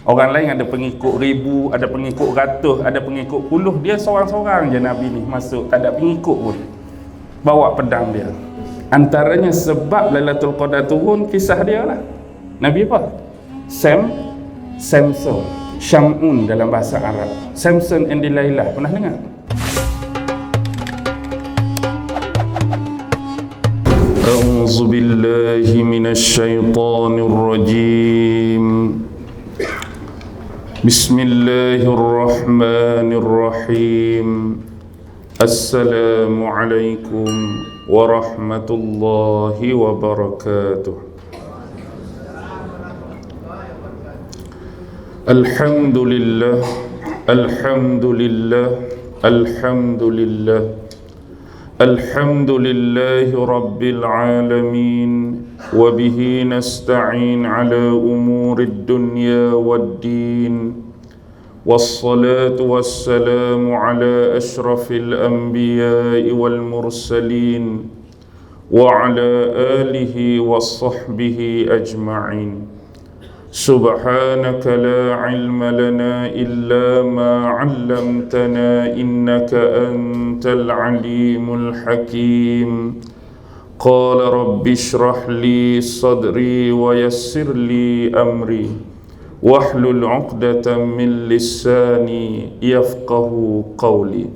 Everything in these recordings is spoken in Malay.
Orang lain ada pengikut ribu, ada pengikut ratus, ada pengikut puluh. Dia seorang-seorang je Nabi ni masuk, tak ada pengikut pun. Bawa pedang dia. Antaranya sebab Lailatul Qadar turun, kisah dia lah. Nabi apa? Samson, Syamun dalam bahasa Arab. Samson and Delilah, pernah dengar? A'udzu billahi minasyaitonir rajim. Bismillahirrahmanirrahim. Assalamualaikum warahmatullahi wabarakatuh. Alhamdulillah, alhamdulillah, alhamdulillah. Alhamdulillahi rabbil alamin. وبه نستعين على أمور الدنيا والدين والصلاة والسلام على أشرف الأنبياء والمرسلين وعلى آله وصحبه أجمعين. سبحانك لا علم لنا إلا ما علمتنا إنك أنت العليم الحكيم. قال رب اشرح لي صدري ويسر لي أمري واحلل عقدة من لساني يفقه قولي.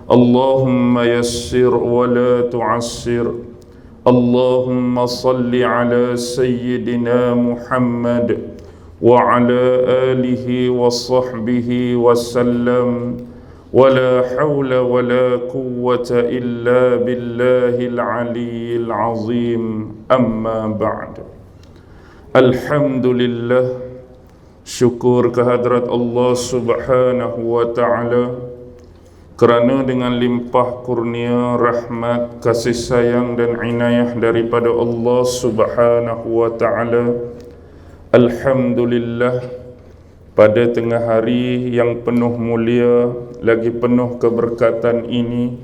اللهم يسر ولا تعسر. اللهم صل على سيدنا محمد وعلى آله وصحبه وسلم. ولا حول ولا قوة إلا بالله العلي العظيم. أما بعد. Alhamdulillah, syukur kehadrat Allah subhanahu wa ta'ala kerana dengan limpah kurnia, rahmat, kasih sayang dan inayah daripada Allah subhanahu wa ta'ala, alhamdulillah, pada tengah hari yang penuh mulia, lagi penuh keberkatan ini,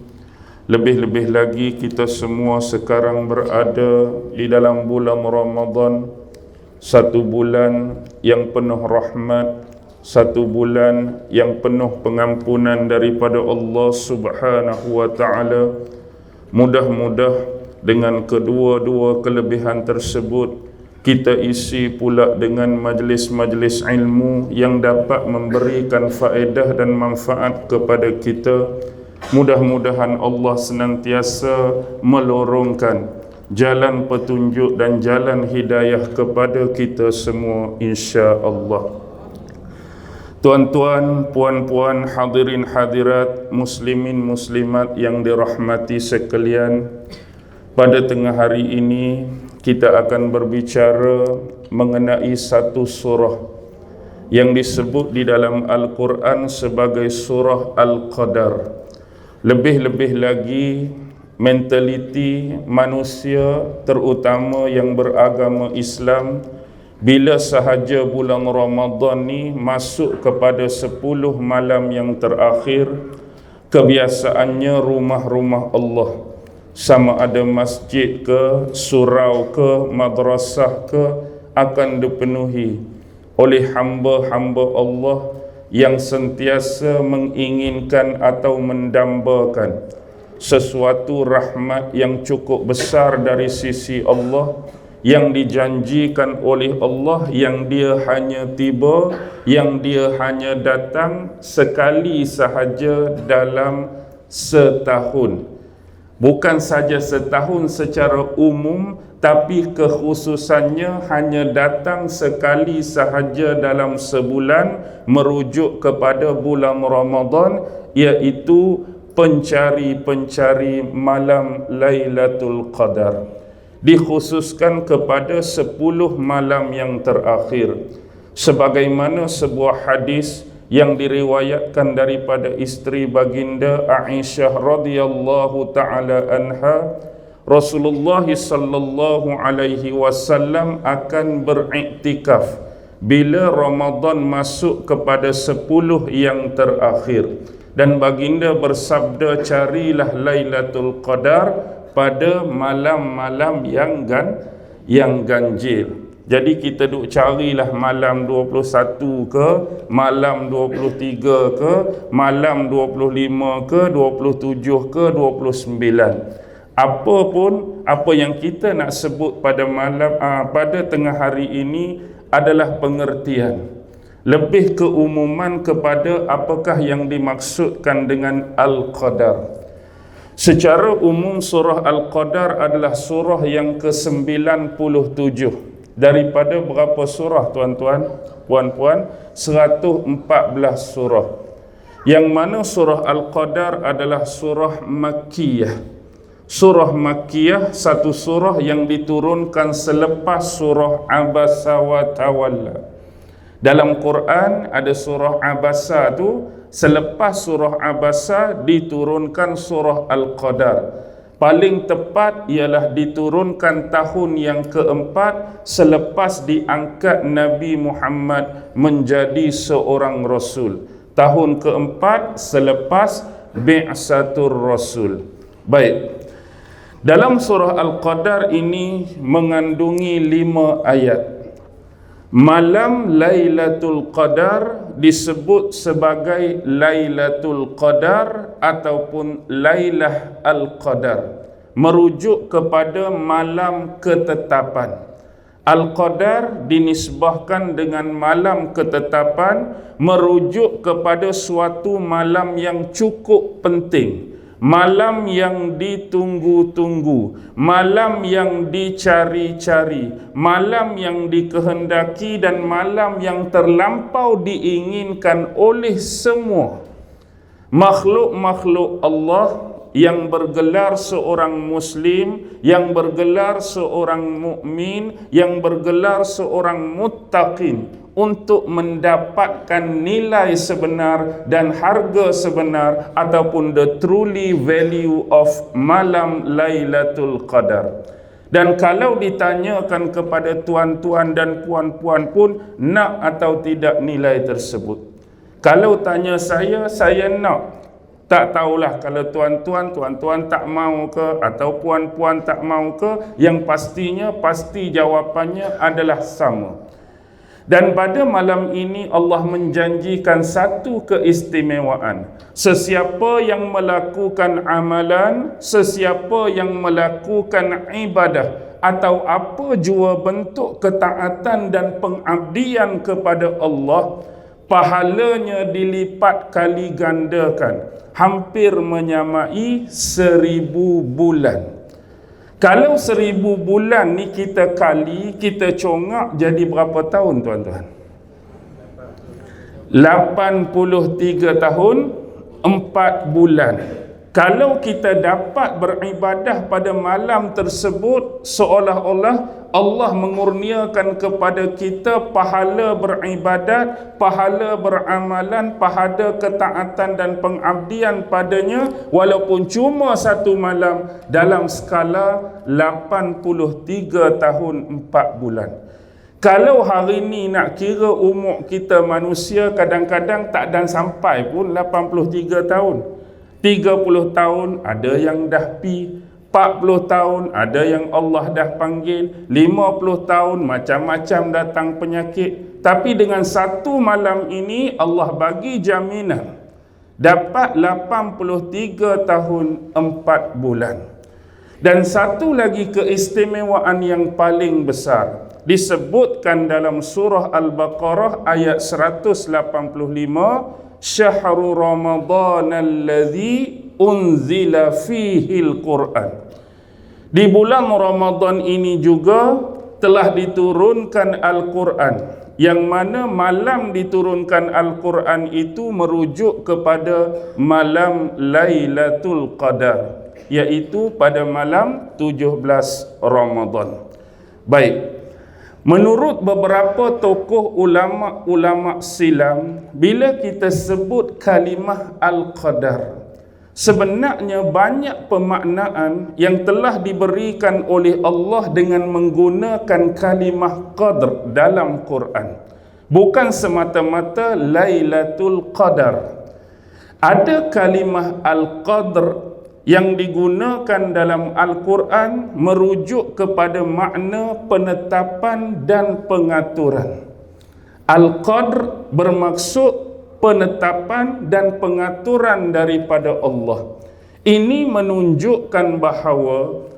lebih-lebih lagi kita semua sekarang berada di dalam bulan Ramadan, satu bulan yang penuh rahmat, satu bulan yang penuh pengampunan daripada Allah subhanahu wa ta'ala. Mudah-mudah dengan kedua-dua kelebihan tersebut, kita isi pula dengan majlis-majlis ilmu yang dapat memberikan faedah dan manfaat kepada kita. Mudah-mudahan Allah senantiasa melorongkan jalan petunjuk dan jalan hidayah kepada kita semua, insya-Allah. Tuan-tuan, puan-puan, hadirin hadirat, muslimin muslimat yang dirahmati sekalian, pada tengah hari ini kita akan berbicara mengenai satu surah yang disebut di dalam Al-Quran sebagai surah Al-Qadar. Lebih-lebih lagi, mentaliti manusia terutama yang beragama Islam, bila sahaja bulan Ramadan ni masuk kepada 10 malam yang terakhir, kebiasaannya rumah-rumah Allah, sama ada masjid ke, surau ke, madrasah ke, akan dipenuhi oleh hamba-hamba Allah yang sentiasa menginginkan atau mendambakan sesuatu rahmat yang cukup besar dari sisi Allah, yang dijanjikan oleh Allah, yang dia hanya tiba, yang dia hanya datang sekali sahaja dalam setahun. Bukan saja setahun secara umum, tapi kekhususannya hanya datang sekali sahaja dalam sebulan, merujuk kepada bulan Ramadan, iaitu pencari-pencari malam Lailatul Qadar. Dikhususkan kepada 10 malam yang terakhir, sebagaimana sebuah hadis yang diriwayatkan daripada isteri baginda Aisyah radhiyallahu taala anha, Rasulullah sallallahu alaihi wasallam akan beriktikaf bila Ramadan masuk kepada 10 yang terakhir, dan baginda bersabda, carilah Lailatul Qadar pada malam-malam yang ganjil. Jadi kita duk carilah malam 21 ke, malam 23 ke, malam 25 ke, 27 ke, 29. Apa pun, apa yang kita nak sebut pada malam pada tengah hari ini adalah pengertian. Lebih keumuman kepada apakah yang dimaksudkan dengan Al-Qadar. Secara umum surah Al-Qadar adalah surah yang ke-97 daripada berapa surah tuan-tuan, puan-puan? 114 surah. Yang mana surah Al-Qadar adalah surah Makkiyah. Surah Makkiyah satu surah yang diturunkan selepas surah Abasa wa Tawalla. Dalam Quran ada surah Abasa tu, selepas surah Abasa diturunkan surah Al-Qadar. Paling tepat ialah diturunkan tahun yang keempat selepas diangkat Nabi Muhammad menjadi seorang Rasul. Tahun keempat selepas Bi'satur Rasul. Baik. Dalam surah Al-Qadar ini mengandungi 5 ayat. Malam Lailatul Qadar disebut sebagai Lailatul Qadar ataupun Lailah Al-Qadar, merujuk kepada malam ketetapan. Al-Qadar dinisbahkan dengan malam ketetapan, merujuk kepada suatu malam yang cukup penting, malam yang ditunggu-tunggu, malam yang dicari-cari, malam yang dikehendaki dan malam yang terlampau diinginkan oleh semua makhluk-makhluk Allah yang bergelar seorang Muslim, yang bergelar seorang mukmin, yang bergelar seorang muttaqin, untuk mendapatkan nilai sebenar dan harga sebenar ataupun the truly value of malam Lailatul Qadar. Dan kalau ditanyakan kepada tuan-tuan dan puan-puan pun nak atau tidak nilai tersebut. Kalau tanya saya nak. Tak tahulah kalau tuan-tuan tak mau ke atau puan-puan tak mau ke, yang pastinya pasti jawapannya adalah sama. Dan pada malam ini Allah menjanjikan satu keistimewaan. Sesiapa yang melakukan amalan, sesiapa yang melakukan ibadah atau apa jua bentuk ketaatan dan pengabdian kepada Allah, pahalanya dilipat kali gandakan, hampir menyamai 1000 bulan. Kalau 1000 bulan ni kita kali, kita congak jadi berapa tahun tuan-tuan? 83 tahun 4 bulan. Kalau kita dapat beribadah pada malam tersebut, seolah-olah Allah mengurniakan kepada kita pahala beribadat, pahala beramalan, pahala ketaatan dan pengabdian padanya, walaupun cuma satu malam dalam skala 83 tahun 4 bulan. Kalau hari ni nak kira umur kita manusia, kadang-kadang tak dan sampai pun 83 tahun. 30 tahun ada yang dah pi, 40 tahun ada yang Allah dah panggil, 50 tahun macam-macam datang penyakit. Tapi dengan satu malam ini Allah bagi jaminan dapat 83 tahun 4 bulan. Dan satu lagi keistimewaan yang paling besar disebutkan dalam surah Al-Baqarah ayat 185, Syahrul Ramadan alladzi unzila fihi al-Quran. Di bulan Ramadan ini juga telah diturunkan Al-Quran, yang mana malam diturunkan Al-Quran itu merujuk kepada malam Lailatul Qadar, iaitu pada malam 17 Ramadan. Baik. Menurut beberapa tokoh ulama silam, bila kita sebut kalimah Al-Qadar, sebenarnya banyak pemaknaan yang telah diberikan oleh Allah dengan menggunakan kalimah Qadr dalam Quran. Bukan semata-mata Lailatul Qadar. Ada kalimah Al-Qadr yang digunakan dalam Al-Quran merujuk kepada makna penetapan dan pengaturan. Al-Qadr bermaksud penetapan dan pengaturan daripada Allah. Ini menunjukkan bahawa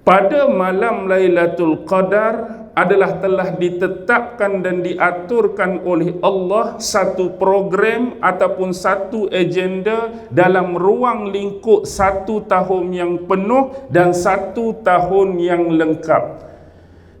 pada malam Lailatul Qadar adalah telah ditetapkan dan diaturkan oleh Allah satu program ataupun satu agenda dalam ruang lingkup 1 tahun yang penuh dan 1 tahun yang lengkap.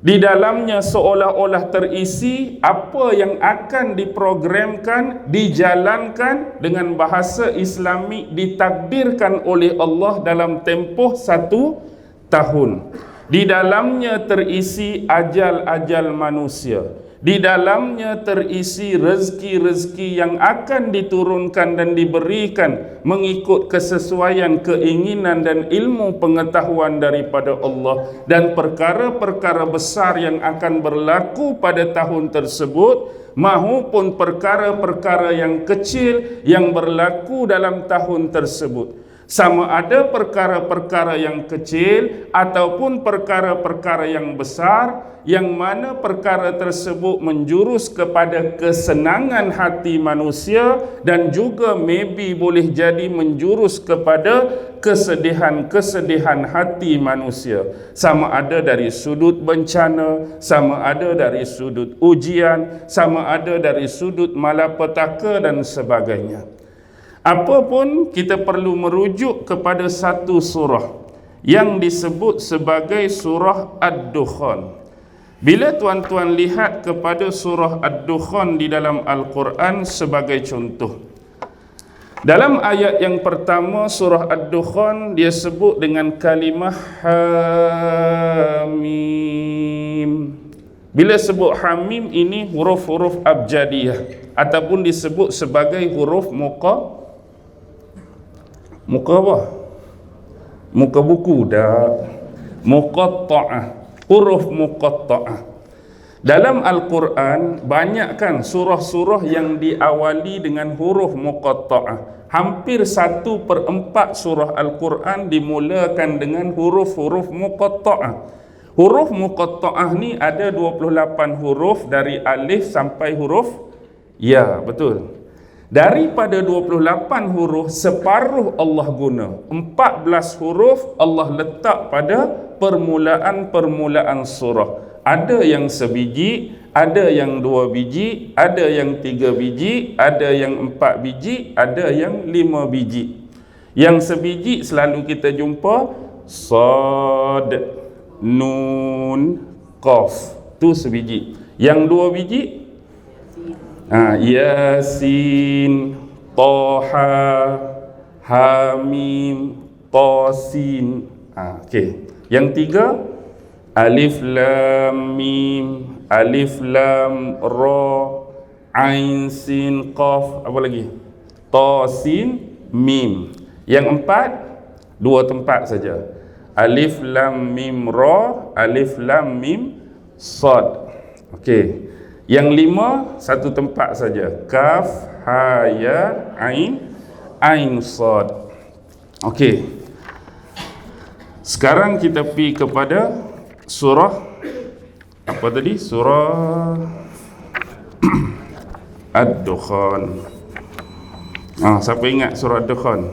Di dalamnya seolah-olah terisi apa yang akan diprogramkan, dijalankan dengan bahasa Islamik, ditakdirkan oleh Allah dalam tempoh 1 tahun. Di dalamnya terisi ajal-ajal manusia. Di dalamnya terisi rezeki-rezeki yang akan diturunkan dan diberikan mengikut kesesuaian keinginan dan ilmu pengetahuan daripada Allah, dan perkara-perkara besar yang akan berlaku pada tahun tersebut maupun perkara-perkara yang kecil yang berlaku dalam tahun tersebut. Sama ada perkara-perkara yang kecil ataupun perkara-perkara yang besar, yang mana perkara tersebut menjurus kepada kesenangan hati manusia dan juga maybe boleh jadi menjurus kepada kesedihan-kesedihan hati manusia. Sama ada dari sudut bencana, sama ada dari sudut ujian, sama ada dari sudut malapetaka dan sebagainya. Apapun, kita perlu merujuk kepada satu surah yang disebut sebagai surah Ad-Dukhan. Bila tuan-tuan lihat kepada surah Ad-Dukhan di dalam Al-Quran sebagai contoh, dalam ayat yang pertama surah Ad-Dukhan dia sebut dengan kalimah Hamim. Bila sebut Hamim, ini huruf-huruf abjadiyah ataupun disebut sebagai huruf muka apa? Muka buku dah. Muqatta'ah, huruf muqatta'ah. Dalam Al-Quran banyak kan surah-surah yang diawali dengan huruf muqatta'ah. Hampir 1/4 surah Al-Quran dimulakan dengan huruf-huruf muqatta'ah. Huruf muqatta'ah ni ada 28 huruf dari alif sampai huruf ya, betul. Daripada 28 huruf, separuh Allah guna. 14 huruf Allah letak pada permulaan-permulaan surah. Ada yang sebiji, ada yang 2 biji, ada yang 3 biji, ada yang 4 biji, ada yang 5 biji. Yang sebiji selalu kita jumpa Sad, Nun, Qaf. Tu sebiji. Yang 2 biji Yasin, Taha, Hamim, Qasin. Okey. Yang 3 Alif Lam Mim, Alif Lam Ra, Ain Sin Qaf. Apa lagi? Ta Sin Mim. Yang 4 2 tempat saja. Alif Lam Mim Ra, Alif Lam Mim Sad. Okey. Yang 5 satu tempat saja. Kaf, Ha, Ya, Ain, Ain, Sad. Okey. Sekarang kita pergi kepada surah apa tadi? Surah Ad-Dukhan. Siapa ingat surah Ad-Dukhan?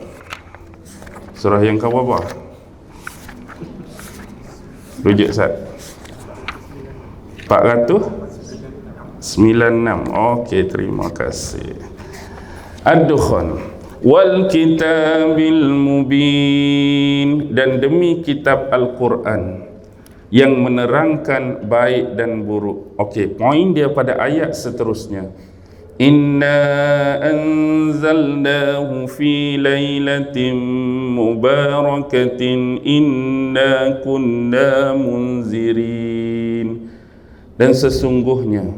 Surah yang ke berapa? Rujuk Ustaz. 496. Okey, terima kasih. Ad-Dukhan. Wal kitabil mubin, dan demi kitab Al-Quran yang menerangkan baik dan buruk. Okey, poin dia pada ayat seterusnya. Inna anzalnahu fi lailatin mubarakatin inna kunna munzirin. Dan sesungguhnya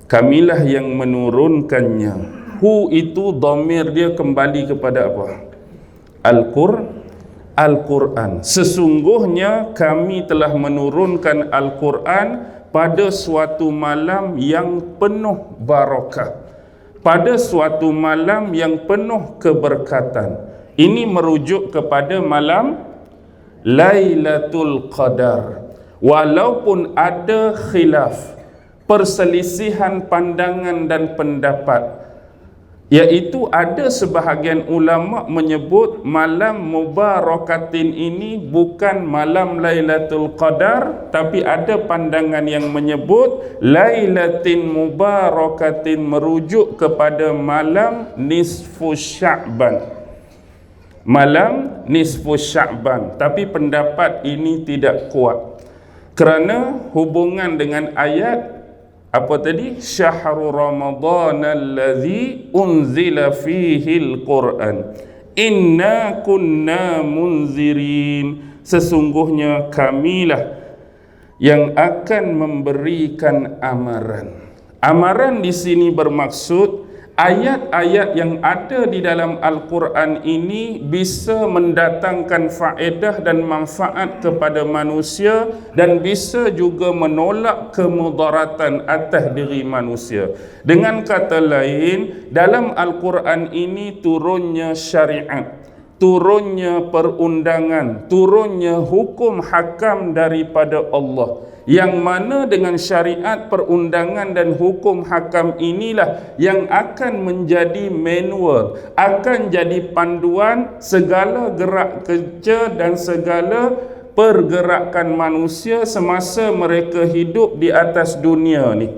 kamilah yang menurunkannya. Hu itu dhamir dia kembali kepada apa? Al-Quran. Sesungguhnya kami telah menurunkan Al-Quran pada suatu malam yang penuh barakah, pada suatu malam yang penuh keberkatan. Ini merujuk kepada malam Lailatul Qadar. Walaupun ada khilaf, perselisihan pandangan dan pendapat, iaitu ada sebahagian ulama menyebut malam Mubarakatin ini bukan malam Lailatul Qadar, tapi ada pandangan yang menyebut Lailatin Mubarakatin merujuk kepada malam nisfu Sya'ban, malam nisfu Sya'ban. Tapi pendapat ini tidak kuat kerana hubungan dengan ayat apa tadi? Syahrul Ramadan allazi unzila fihil Quran. Inna kunna munzirin. Sesungguhnya kamilah yang akan memberikan amaran. Amaran di sini bermaksud ayat-ayat yang ada di dalam Al-Quran ini bisa mendatangkan faedah dan manfaat kepada manusia dan bisa juga menolak kemudaratan atas diri manusia. Dengan kata lain, dalam Al-Quran ini turunnya syariat, turunnya perundangan, turunnya hukum hakam daripada Allah, yang mana dengan syariat, perundangan dan hukum hakam inilah yang akan menjadi manual, akan jadi panduan segala gerak kerja dan segala pergerakan manusia semasa mereka hidup di atas dunia ni.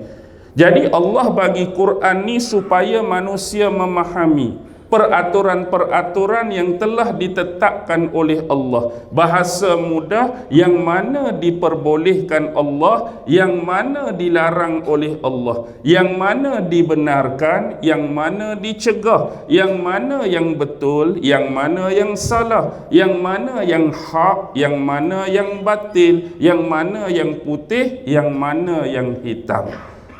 Jadi Allah bagi Quran ni supaya manusia memahami peraturan-peraturan yang telah ditetapkan oleh Allah. Bahasa mudah, yang mana diperbolehkan Allah, yang mana dilarang oleh Allah, yang mana dibenarkan, yang mana dicegah, yang mana yang betul, yang mana yang salah, yang mana yang hak, yang mana yang batil, yang mana yang putih, yang mana yang hitam.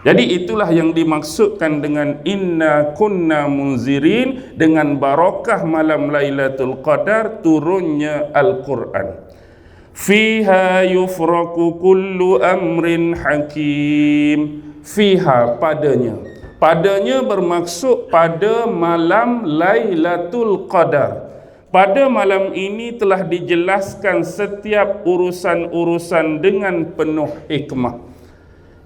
Jadi itulah yang dimaksudkan dengan inna kunna munzirin, dengan barakah malam Lailatul Qadar turunnya Al-Quran. Fiha yufraku kullu amrin hakim. Fiha, padanya. Padanya bermaksud pada malam Lailatul Qadar. Pada malam ini telah dijelaskan setiap urusan-urusan dengan penuh hikmah.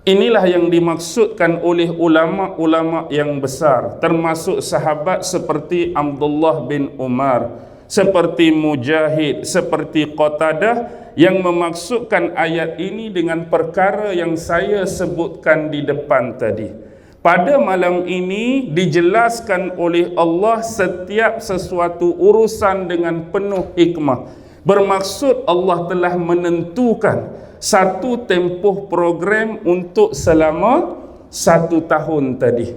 Inilah yang dimaksudkan oleh ulama-ulama yang besar, termasuk sahabat seperti Abdullah bin Umar, seperti Mujahid, seperti Qatadah, yang memaksudkan ayat ini dengan perkara yang saya sebutkan di depan tadi. Pada malam ini dijelaskan oleh Allah setiap sesuatu urusan dengan penuh hikmah. Bermaksud Allah telah menentukan satu tempoh program untuk selama 1 tahun tadi,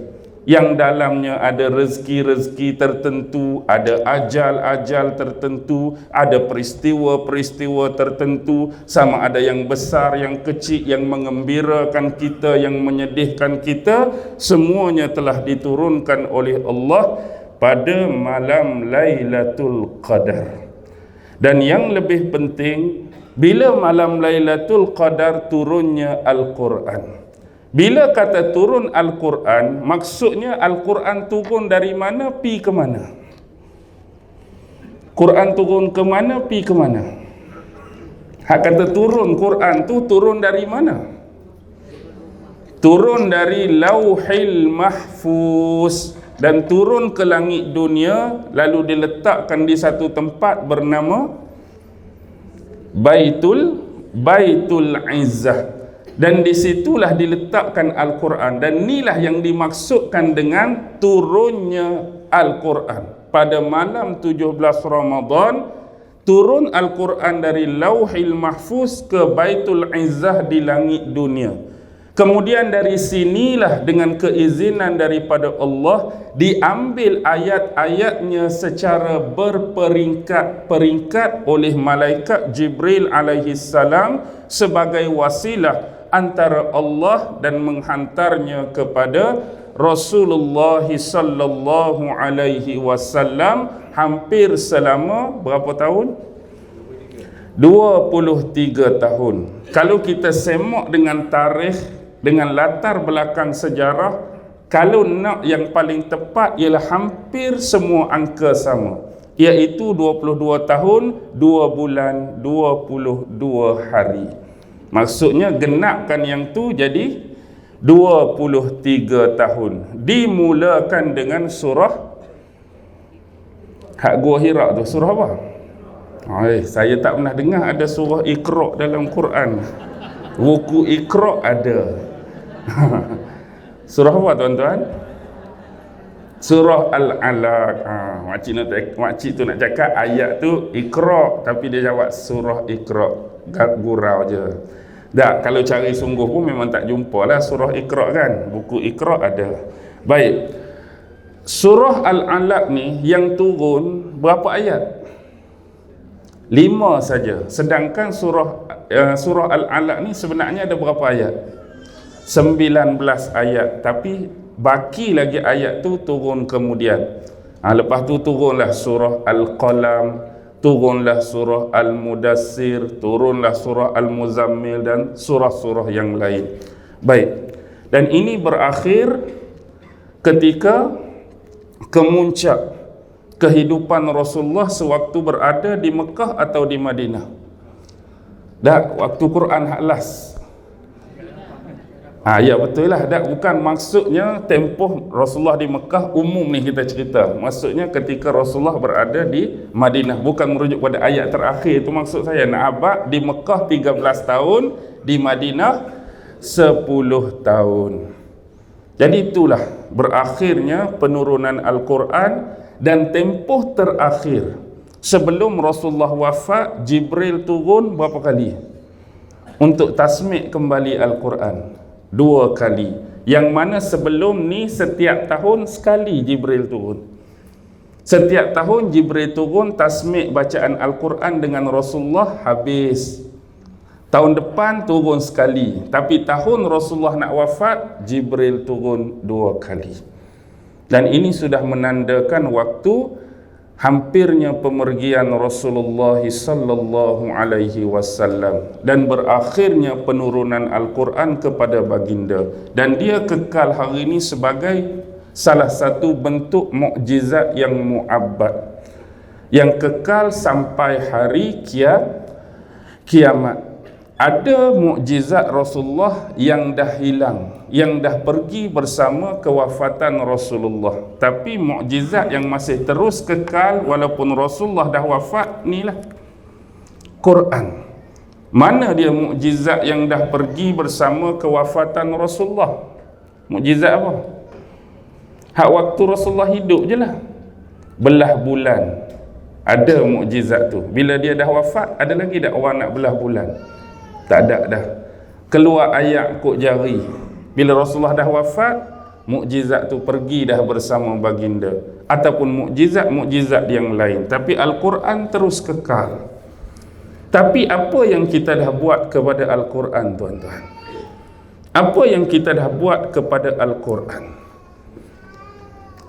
yang dalamnya ada rezeki-rezeki tertentu, ada ajal-ajal tertentu, ada peristiwa-peristiwa tertentu, sama ada yang besar, yang kecil, yang mengembirakan kita, yang menyedihkan kita, semuanya telah diturunkan oleh Allah pada malam Lailatul Qadar. Dan yang lebih penting, bila malam Lailatul Qadar turunnya Al-Quran. Bila kata turun Al-Quran, maksudnya Al-Quran turun dari mana, pi ke mana? Quran turun ke mana, pi ke mana? Hak kata turun, Quran tu turun dari mana? Turun dari Lauhil Mahfuz dan turun ke langit dunia, lalu diletakkan di satu tempat bernama Baitul Izzah, dan disitulah diletakkan Al-Quran. Dan inilah yang dimaksudkan dengan turunnya Al-Quran pada malam 17 Ramadan. Turun Al-Quran dari Lauhil Mahfuz ke Baitul Izzah di langit dunia. Kemudian dari sinilah dengan keizinan daripada Allah diambil ayat-ayatnya secara berperingkat-peringkat oleh malaikat Jibril alaihi salam sebagai wasilah antara Allah dan menghantarnya kepada Rasulullah sallallahu alaihi wasallam hampir selama berapa tahun? 23 tahun. Kalau kita semak dengan tarikh, dengan latar belakang sejarah, kalau nak yang paling tepat ialah hampir semua angka sama. iaitu 22 tahun 2 bulan 22 hari. Maksudnya genapkan yang tu jadi 23 tahun. Dimulakan dengan surah Hak Gua Hira tu, surah apa? Saya tak pernah dengar ada surah Iqra dalam Quran. Buku Iqra ada. Surah apa tuan-tuan? Surah Al-Alaq. Makcik tu nak cakap ayat tu Iqra, tapi dia jawab surah Iqra. Gurau je. Tak, kalau cari sungguh pun memang tak jumpa lah surah Iqra kan. Buku Iqra ada. Baik. Surah Al-Alaq ni yang turun berapa ayat? 5 saja. Sedangkan surah Al-Alaq ni sebenarnya ada berapa ayat? 19 ayat. Tapi baki lagi ayat tu turun kemudian. Lepas tu turunlah surah Al-Qalam, turunlah surah Al-Mudassir, turunlah surah Al-Muzammil dan surah-surah yang lain. Baik. Dan ini berakhir ketika kemuncak kehidupan Rasulullah sewaktu berada di Mekah atau di Madinah. Dak, waktu Quran hak last. Ya betul lah. Dak, bukan maksudnya tempoh Rasulullah di Mekah umum ni kita cerita. Maksudnya ketika Rasulullah berada di Madinah, bukan merujuk pada ayat terakhir. Itu maksud saya. Nak abad di Mekah 13 tahun, di Madinah 10 tahun. Jadi itulah berakhirnya penurunan Al-Quran. Dan tempoh terakhir sebelum Rasulullah wafat, Jibril turun berapa kali untuk tasmik kembali Al-Quran? 2 kali. Yang mana sebelum ni setiap tahun sekali Jibril turun. Setiap tahun Jibril turun tasmik bacaan Al-Quran dengan Rasulullah, habis. Tahun depan turun sekali. Tapi tahun Rasulullah nak wafat, Jibril turun 2 kali. Dan ini sudah menandakan waktu hampirnya pemergian Rasulullah sallallahu alaihi wasallam dan berakhirnya penurunan Al-Quran kepada baginda, dan dia kekal hari ini sebagai salah satu bentuk mukjizat yang muabbad yang kekal sampai hari kiamat. Ada mukjizat Rasulullah yang dah hilang, yang dah pergi bersama kewafatan Rasulullah. Tapi mukjizat yang masih terus kekal walaupun Rasulullah dah wafat, inilah Quran. Mana dia mukjizat yang dah pergi bersama kewafatan Rasulullah? Mukjizat apa? Hak waktu Rasulullah hidup je lah. Belah bulan. Ada mukjizat tu. Bila dia dah wafat, ada lagi tak orang nak belah bulan? Tak ada dah. Keluar ayat kok jari. Bila Rasulullah dah wafat, mukjizat tu pergi dah bersama baginda. Ataupun mukjizat yang lain. Tapi Al-Quran terus kekal. Tapi apa yang kita dah buat kepada Al-Quran, tuan-tuan? Apa yang kita dah buat kepada Al-Quran?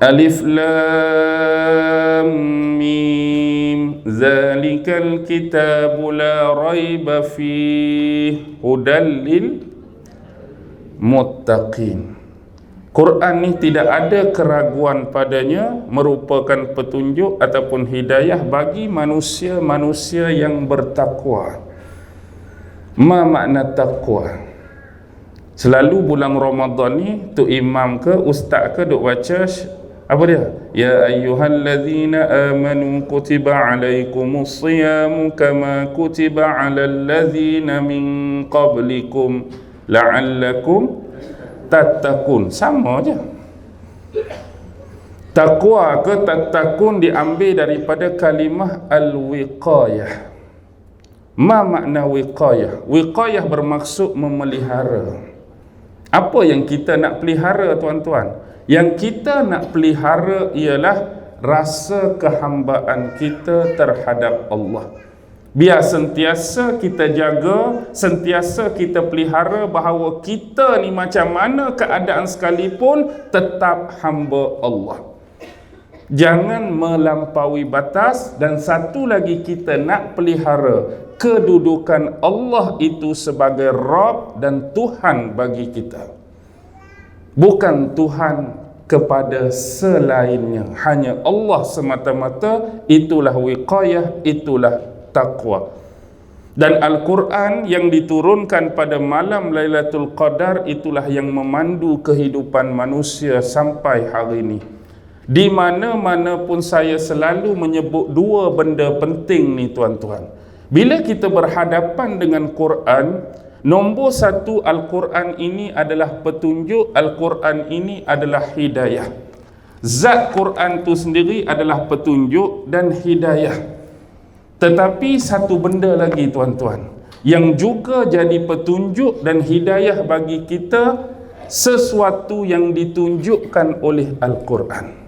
Alif Lam Mim, zalikal kitabu la raiba fihi hudal lil muttaqin. Quran ni tidak ada keraguan padanya, merupakan petunjuk ataupun hidayah bagi manusia-manusia yang bertakwa. Ma makna takwa? Selalu bulan Ramadan ni tu imam ke ustaz ke duk baca apa dia? Ya ayyuhallazina amanu kutiba alaikumus siyamu kama kutiba alal ladzina min qablikum la'allakum tattaqun. Sama je. Takwa ke tattaqun diambil daripada kalimah al-wiqayah. Ma makna wiqayah? Wiqayah bermaksud memelihara. Apa yang kita nak pelihara, tuan-tuan? Yang kita nak pelihara ialah rasa kehambaan kita terhadap Allah. Biar sentiasa kita jaga, sentiasa kita pelihara bahawa kita ni macam mana keadaan sekalipun tetap hamba Allah. Jangan melampaui batas. Dan satu lagi, kita nak pelihara kedudukan Allah itu sebagai Rabb dan Tuhan bagi kita. Bukan Tuhan kepada selainnya. Hanya Allah semata-mata, itulah wiqayah, itulah taqwa. Dan Al-Quran yang diturunkan pada malam Lailatul Qadar itulah yang memandu kehidupan manusia sampai hari ini. Di mana-mana pun saya selalu menyebut dua benda penting ni tuan-tuan. Bila kita berhadapan dengan Quran, nombor satu, Al-Quran ini adalah petunjuk, Al-Quran ini adalah hidayah. Zat Quran tu sendiri adalah petunjuk dan hidayah. Tetapi satu benda lagi tuan-tuan, yang juga jadi petunjuk dan hidayah bagi kita, sesuatu yang ditunjukkan oleh Al-Quran.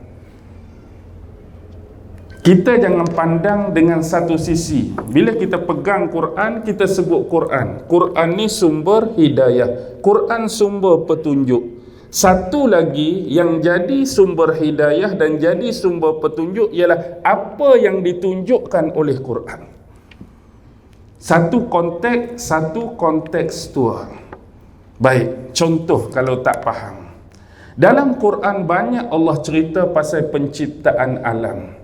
Kita jangan pandang dengan satu sisi. Bila kita pegang Quran, kita sebut Quran. Quran ni sumber hidayah, Quran sumber petunjuk. Satu lagi yang jadi sumber hidayah dan jadi sumber petunjuk ialah apa yang ditunjukkan oleh Quran. Satu konteks, satu kontekstual. Baik, contoh kalau tak faham. Dalam Quran banyak Allah cerita pasal penciptaan alam.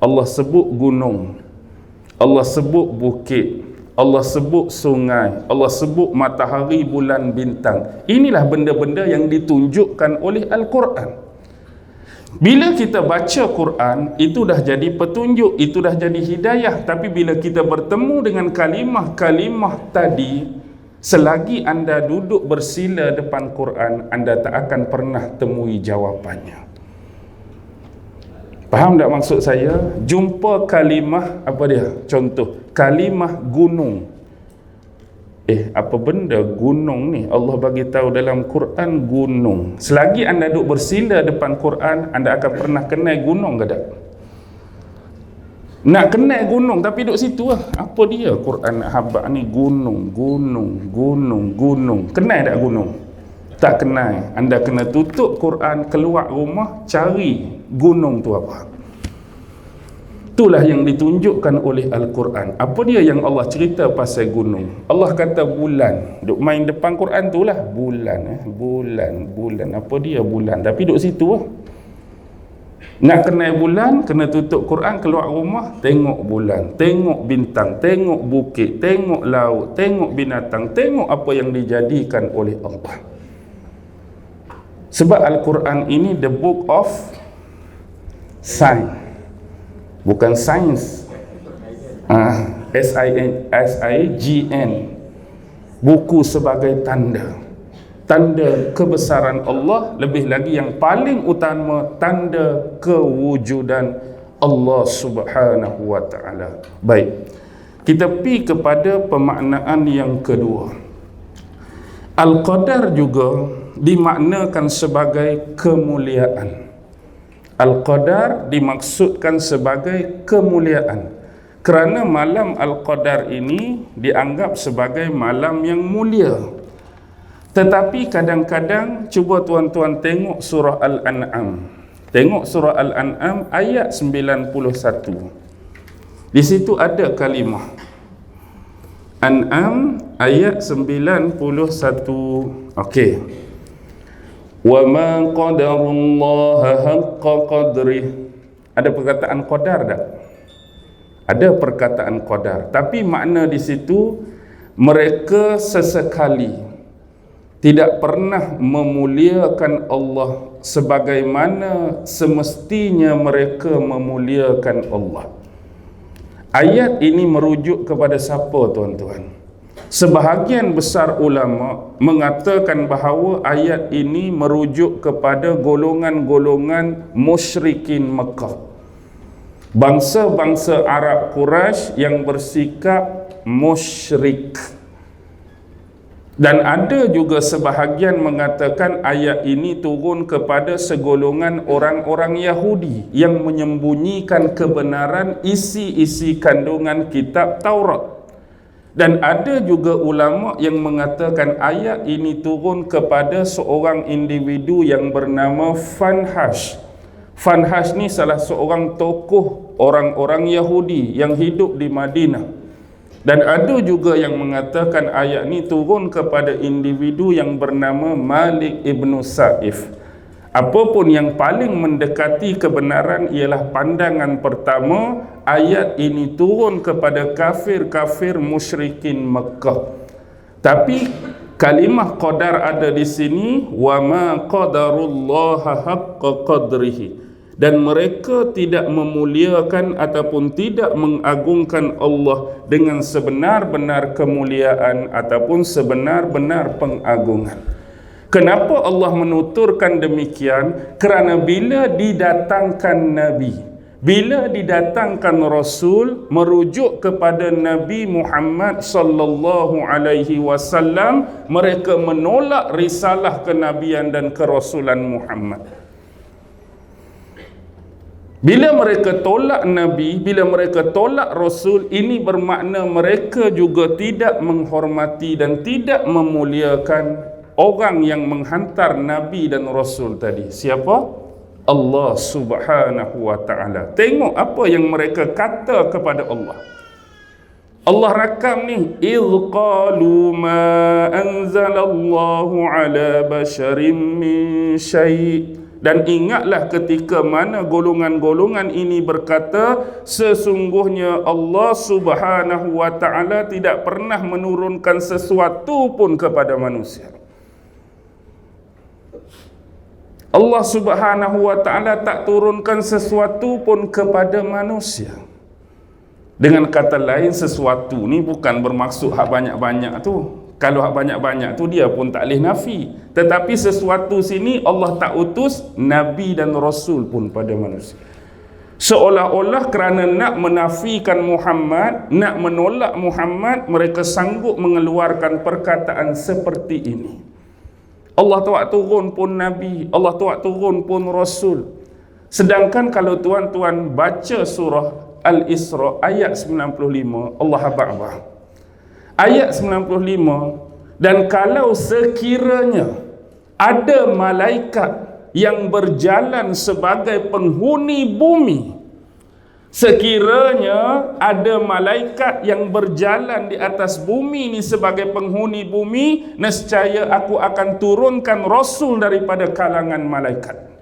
Allah sebut gunung, Allah sebut bukit, Allah sebut sungai, Allah sebut matahari, bulan, bintang. Inilah benda-benda yang ditunjukkan oleh Al-Quran. Bila kita baca Quran, itu dah jadi petunjuk, itu dah jadi hidayah. Tapi bila kita bertemu dengan kalimah-kalimah tadi, selagi anda duduk bersila depan Quran, anda tak akan pernah temui jawapannya. Faham tak maksud saya? Jumpa kalimah, apa dia? Contoh, kalimah gunung. Apa benda gunung ni? Allah bagi tahu dalam Quran gunung. Selagi anda duduk bersila depan Quran, anda akan pernah kenal gunung ke tak? Nak kenal gunung tapi duduk situ lah. Apa dia Quran nak habaq ni? Gunung. Kenal tak gunung? Tak kenal. Anda kena tutup Quran, keluar rumah, cari gunung tu apa. Itulah yang ditunjukkan oleh Al-Quran. Apa dia yang Allah cerita pasal gunung? Allah kata bulan. Duk main depan Quran tu lah. Bulan. Apa dia bulan? Tapi duk situ lah. Nak kenal bulan, kena tutup Quran, keluar rumah, tengok bulan, tengok bintang, tengok bukit, tengok laut, tengok binatang, tengok apa yang dijadikan oleh Allah. Sebab Al-Quran ini the book of science, bukan sains. S-I-G-N, buku sebagai tanda kebesaran Allah, lebih lagi yang paling utama, tanda kewujudan Allah Subhanahu wa ta'ala. Baik, kita pergi kepada pemaknaan yang kedua. Al-Qadar juga dimaknakan sebagai kemuliaan. Al-Qadar dimaksudkan sebagai kemuliaan kerana malam Al-Qadar ini dianggap sebagai malam yang mulia. Tetapi kadang-kadang, cuba tuan-tuan tengok surah Al-An'am. Tengok surah Al-An'am ayat 91. Di situ ada kalimah An'am ayat 91. Okey. Wa ma qadarullaha haqqa qadrih. Ada perkataan qadar tak? Ada perkataan qadar, tapi makna di situ mereka sesekali tidak pernah memuliakan Allah sebagaimana semestinya mereka memuliakan Allah. Ayat ini merujuk kepada siapa tuan-tuan? Sebahagian besar ulama mengatakan bahawa ayat ini merujuk kepada golongan-golongan musyrikin Mekah, bangsa-bangsa Arab Quraisy yang bersikap musyrik. Dan ada juga sebahagian mengatakan ayat ini turun kepada segolongan orang-orang Yahudi yang menyembunyikan kebenaran isi-isi kandungan kitab Taurat. Dan ada juga ulama yang mengatakan ayat ini turun kepada seorang individu yang bernama Fanhash. Fanhash ni salah seorang tokoh orang-orang Yahudi yang hidup di Madinah. Dan ada juga yang mengatakan ayat ni turun kepada individu yang bernama Malik ibn Saif. Apapun yang paling mendekati kebenaran ialah pandangan pertama, ayat ini turun kepada kafir-kafir musyrikin Mekah. Tapi kalimah qadar ada di sini, wa ma qadarullaha haqqa qadrihi, dan mereka tidak memuliakan ataupun tidak mengagungkan Allah dengan sebenar-benar kemuliaan ataupun sebenar-benar pengagungan. Kenapa Allah menuturkan demikian? Kerana bila didatangkan Nabi, bila didatangkan Rasul merujuk kepada Nabi Muhammad sallallahu alaihi wasallam, mereka menolak risalah kenabian dan kerasulan Muhammad. Bila mereka tolak Nabi, bila mereka tolak Rasul, ini bermakna mereka juga tidak menghormati dan tidak memuliakan orang yang menghantar Nabi dan Rasul tadi. Siapa? Allah Subhanahu wa ta'ala. Tengok apa yang mereka kata kepada Allah. Allah rakam ni, idh qalu ma anzalallahu ala basharim min syai'. Dan ingatlah ketika mana golongan-golongan ini berkata, sesungguhnya Allah Subhanahu wa ta'ala tidak pernah menurunkan sesuatu pun kepada manusia. Allah Subhanahu wa ta'ala tak turunkan sesuatu pun kepada manusia. Dengan kata lain, sesuatu ni bukan bermaksud hak banyak-banyak tu. Kalau hak banyak-banyak tu dia pun tak boleh nafi. Tetapi sesuatu sini Allah tak utus Nabi dan Rasul pun pada manusia. Seolah-olah kerana nak menafikan Muhammad, nak menolak Muhammad, mereka sanggup mengeluarkan perkataan seperti ini. Allah tak turun pun Nabi, Allah tak turun pun Rasul. Sedangkan kalau tuan-tuan baca surah Al-Isra ayat 95, Allah habaq-habaq. Ayat 95, dan kalau sekiranya ada malaikat yang berjalan sebagai penghuni bumi, sekiranya ada malaikat yang berjalan di atas bumi ni sebagai penghuni bumi, nescaya aku akan turunkan Rasul daripada kalangan malaikat.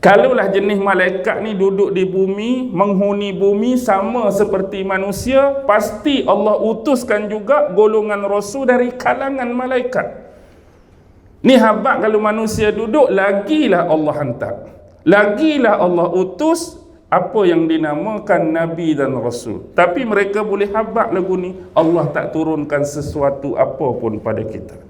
Kalaulah jenis malaikat ni duduk di bumi, menghuni bumi sama seperti manusia, pasti Allah utuskan juga golongan Rasul dari kalangan malaikat. Ni habaq kalau manusia duduk, lagilah Allah hantar, lagilah Allah utus apa yang dinamakan Nabi dan Rasul. Tapi mereka boleh habaq lagu ni, Allah tak turunkan sesuatu apa pun pada kita.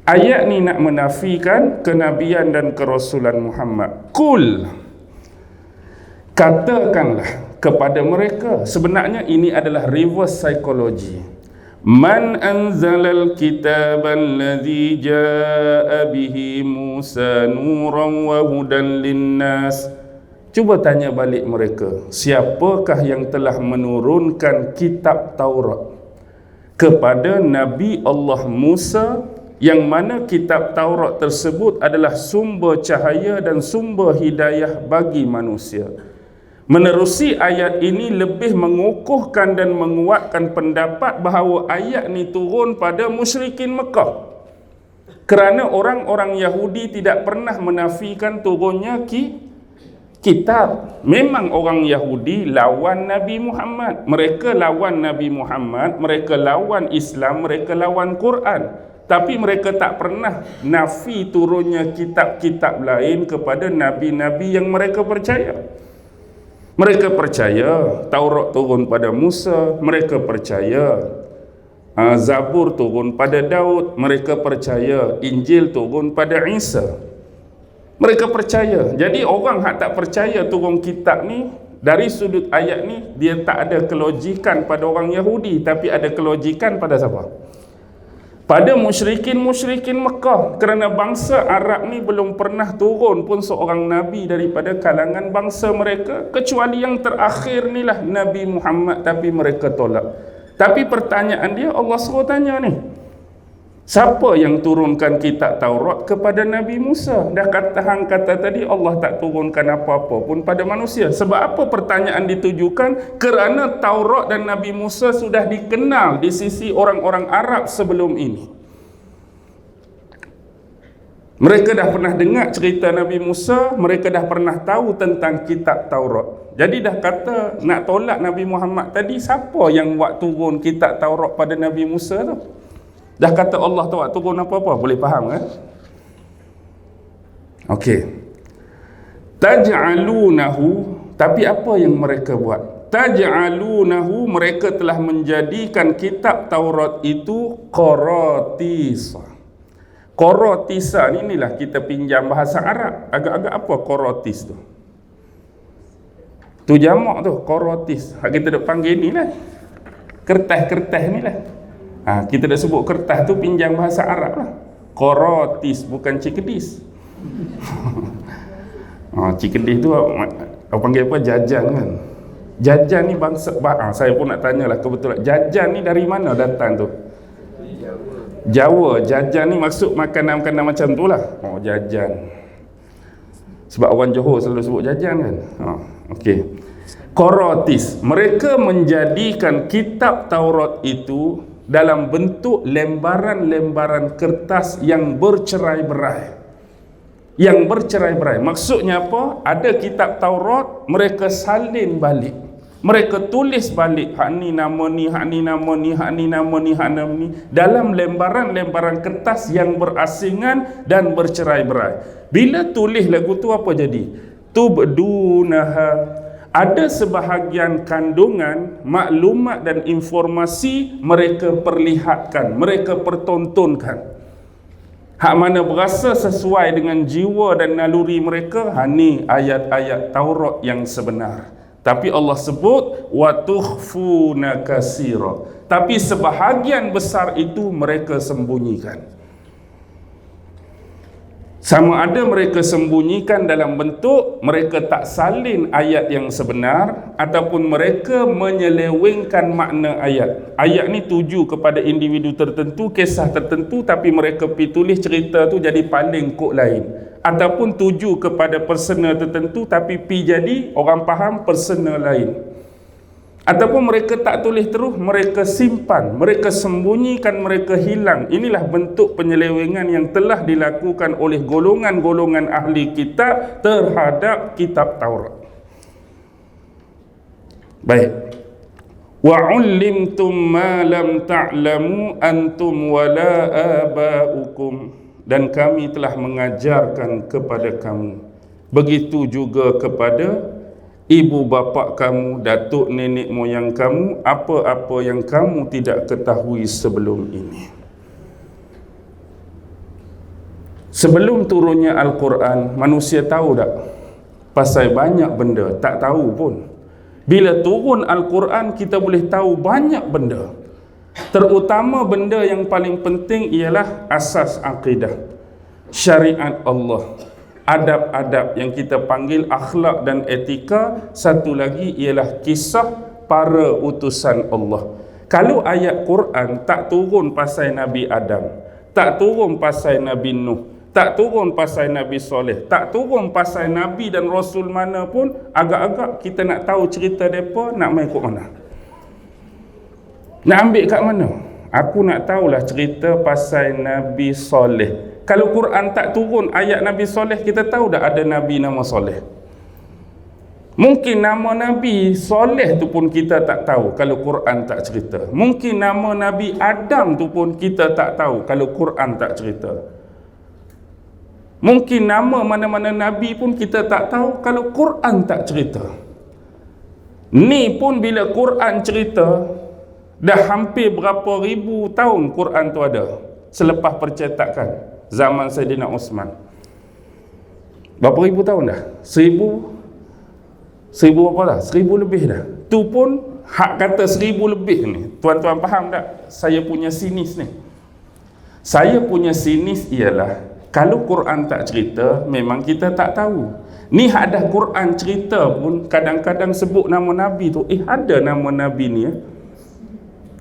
Ayat ni nak menafikan kenabian dan kerasulan Muhammad. Kul, katakanlah kepada mereka, sebenarnya ini adalah reverse psychology. Man anzalal kitaba alladhi jaa bihi Musa nuran wa hudan linnas. Cuba tanya balik mereka, siapakah yang telah menurunkan kitab Taurat kepada Nabi Allah Musa, yang mana kitab Taurat tersebut adalah sumber cahaya dan sumber hidayah bagi manusia. Menerusi ayat ini lebih mengukuhkan dan menguatkan pendapat bahawa ayat ini turun pada musyrikin Mekah. Kerana orang-orang Yahudi tidak pernah menafikan turunnya kitab. Memang orang Yahudi lawan Nabi Muhammad. Mereka lawan Nabi Muhammad, mereka lawan Islam, mereka lawan Quran. Tapi mereka tak pernah nafi turunnya kitab-kitab lain kepada nabi-nabi yang mereka percaya. Mereka percaya Taurat turun pada Musa, mereka percaya Zabur turun pada Daud, mereka percaya Injil turun pada Isa. Mereka percaya. Jadi orang yang tak percaya turun kitab ni, dari sudut ayat ni, dia tak ada kelojikan pada orang Yahudi, tapi ada kelojikan pada siapa? Pada musyrikin Mekah. Kerana bangsa Arab ni belum pernah turun pun seorang Nabi daripada kalangan bangsa mereka, kecuali yang terakhir ni lah Nabi Muhammad, tapi mereka tolak. Tapi pertanyaan dia, Allah suruh tanya ni, siapa yang turunkan kitab Taurat kepada Nabi Musa? Dah kata tadi Allah tak turunkan apa-apa pun pada manusia. Sebab apa pertanyaan ditujukan? Kerana Taurat dan Nabi Musa sudah dikenal di sisi orang-orang Arab sebelum ini. Mereka dah pernah dengar cerita Nabi Musa, mereka dah pernah tahu tentang kitab Taurat. Jadi dah kata nak tolak Nabi Muhammad tadi, siapa yang buat turun kitab Taurat pada Nabi Musa tu? Dah kata Allah tak buat turun apa-apa, boleh faham kan? Okey. Taj'alunahu, tapi apa yang mereka buat? Taj'alunahu, mereka telah menjadikan kitab Taurat itu qaratisa. Qaratisa ni, inilah kita pinjam bahasa Arab. Agak-agak apa qaratis tu? Tu jamak tu, qaratis. Hak kita dak panggil ni lah. Kertas-kertas ni lah. Kita dah sebut kertas tu pinjam bahasa Arab lah. Qaratis, bukan cikedis. Cikedis tu apa panggil apa? Jajan kan. Jajan ni bangsa saya pun nak tanyalah kebetulan. Jajan ni dari mana datang tu? Jawa. Jajan ni maksud makanan-makanan macam tu lah. Jajan. Sebab orang Johor selalu sebut jajan kan. Okey. Qaratis, mereka menjadikan kitab Taurat itu dalam bentuk lembaran-lembaran kertas yang bercerai-berai. Yang bercerai-berai. Maksudnya apa? Ada kitab Taurat, mereka salin balik. Mereka tulis balik, hak ni nama ni, hak ni nama ni, hak ni nama ni, hak nama ni, dalam lembaran-lembaran kertas yang berasingan dan bercerai-berai. Bila tulis lagu tu apa jadi? Tubdunaha, ada sebahagian kandungan, maklumat dan informasi mereka perlihatkan, mereka pertontonkan. Hak mana berasa sesuai dengan jiwa dan naluri mereka, ni ayat-ayat Taurat yang sebenar. Tapi Allah sebut wa tukhfuna katsira, tapi sebahagian besar itu mereka sembunyikan. Sama ada mereka sembunyikan dalam bentuk mereka tak salin ayat yang sebenar, ataupun mereka menyelewengkan makna ayat. Ayat ni tuju kepada individu tertentu, kisah tertentu, tapi mereka pergi tulis cerita tu jadi paling kod lain. Ataupun tuju kepada persona tertentu tapi pi jadi orang faham persona lain. Ataupun mereka tak tulis terus, mereka simpan, mereka sembunyikan, mereka hilang. Inilah bentuk penyelewengan yang telah dilakukan oleh golongan-golongan ahli kitab terhadap kitab Taurat. Baik. Wa 'ullimtum ma lam ta'lamu antum wala aba'ukum, dan kami telah mengajarkan kepada kamu, begitu juga kepada ibu bapa kamu, datuk nenek moyang kamu, apa-apa yang kamu tidak ketahui sebelum ini. Sebelum turunnya Al-Quran, manusia tahu tak? Pasal banyak benda, tak tahu pun. Bila turun Al-Quran, kita boleh tahu banyak benda. Terutama benda yang paling penting ialah asas akidah, syariat Allah, adab-adab yang kita panggil akhlak dan etika. Satu lagi ialah kisah para utusan Allah. Kalau ayat Quran tak turun pasal Nabi Adam, tak turun pasal Nabi Nuh, tak turun pasal Nabi Soleh, tak turun pasal Nabi dan Rasul mana pun, agak-agak kita nak tahu cerita mereka, nak main kat mana? Nak ambil kat mana? Aku nak tahulah cerita pasal Nabi Soleh. Kalau Quran tak turun ayat Nabi Soleh, kita tahu dah ada Nabi nama Soleh. Mungkin nama Nabi Soleh tu pun kita tak tahu kalau Quran tak cerita. Mungkin nama Nabi Adam tu pun kita tak tahu kalau Quran tak cerita. Mungkin nama mana-mana Nabi pun kita tak tahu kalau Quran tak cerita. Ni pun bila Quran cerita, dah hampir berapa ribu tahun Quran tu ada selepas percetakan zaman Saidina Osman. Berapa ribu tahun dah? Seribu apa dah? 1000 lebih dah. Tu pun hak kata 1000 lebih ni. Tuan-tuan faham tak? Saya punya sinis ni. Saya punya sinis ialah kalau Quran tak cerita, memang kita tak tahu. Ni hak dah Quran cerita pun kadang-kadang sebut nama Nabi tu. Ada nama Nabi ni ya?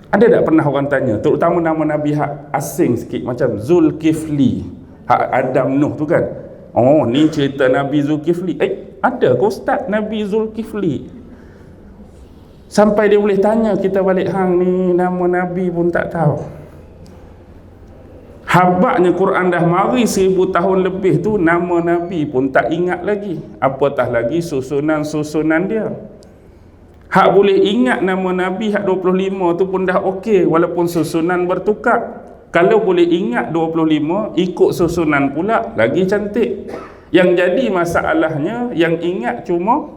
Ada tak pernah orang tanya, terutama nama Nabi hak asing sikit, macam Zulkifli, hak Adam Nuh tu kan? Oh, ni cerita Nabi Zulkifli. Ada ke Ustaz Nabi Zulkifli? Sampai dia boleh tanya kita balik, hang ni nama Nabi pun tak tahu. Habaknya Quran dah mari 1000 tahun lebih tu, nama Nabi pun tak ingat lagi, apatah lagi susunan-susunan dia. Hak boleh ingat nama Nabi hak 25 tu pun dah okey, walaupun susunan bertukar. Kalau boleh ingat 25 ikut susunan pula, lagi cantik. Yang jadi masalahnya yang ingat cuma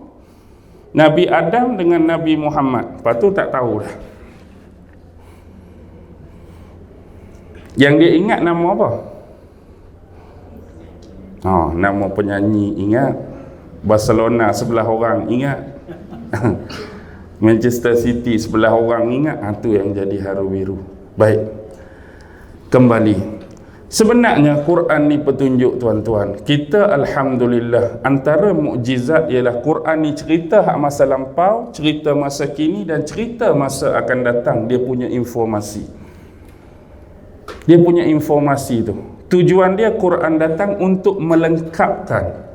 Nabi Adam dengan Nabi Muhammad, lepas tu tak tahu dah. Yang dia ingat nama apa? Nama penyanyi ingat, Barcelona sebelah orang ingat, Manchester City sebelah orang ingat. Tu yang jadi haru biru. Baik, kembali. Sebenarnya Quran ni petunjuk tuan-tuan. Kita alhamdulillah, antara mukjizat ialah Quran ni cerita hak masa lampau, cerita masa kini dan cerita masa akan datang. Dia punya informasi. Dia punya informasi tu. Tujuan dia Quran datang untuk melengkapkan.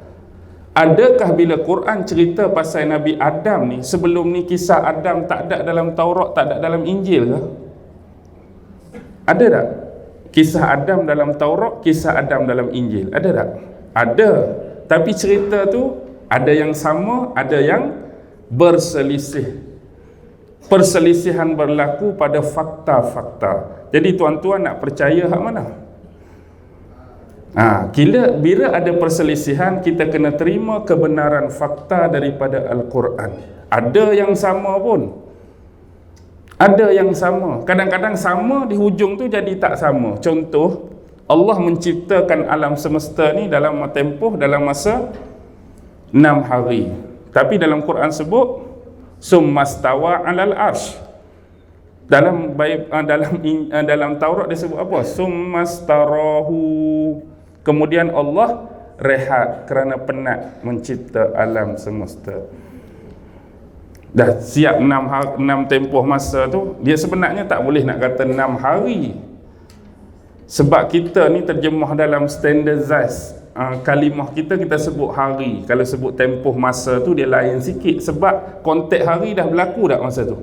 Adakah bila Quran cerita pasal Nabi Adam ni, sebelum ni kisah Adam tak ada dalam Taurat, tak ada dalam Injil ke? Ada tak? Kisah Adam dalam Taurat, kisah Adam dalam Injil, ada tak? Ada. Tapi cerita tu ada yang sama, ada yang berselisih. Perselisihan berlaku pada fakta-fakta. Jadi tuan-tuan nak percaya hak mana? Bila ada perselisihan, kita kena terima kebenaran fakta daripada Al-Quran. Ada yang sama pun, ada yang sama. Kadang-kadang sama, di hujung tu jadi tak sama. Contoh, Allah menciptakan alam semesta ni dalam tempoh dalam masa 6 hari. Tapi dalam Quran sebut summastawa 'alal arsy. Dalam Taurat dia sebut apa? Summastarahu. Kemudian Allah rehat kerana penat mencipta alam semesta. Dah siap 6 tempoh masa tu, dia sebenarnya tak boleh nak kata 6 hari. Sebab kita ni terjemah dalam standardized kalimah kita sebut hari. Kalau sebut tempoh masa tu dia lain sikit, sebab konteks hari dah berlaku dah masa tu.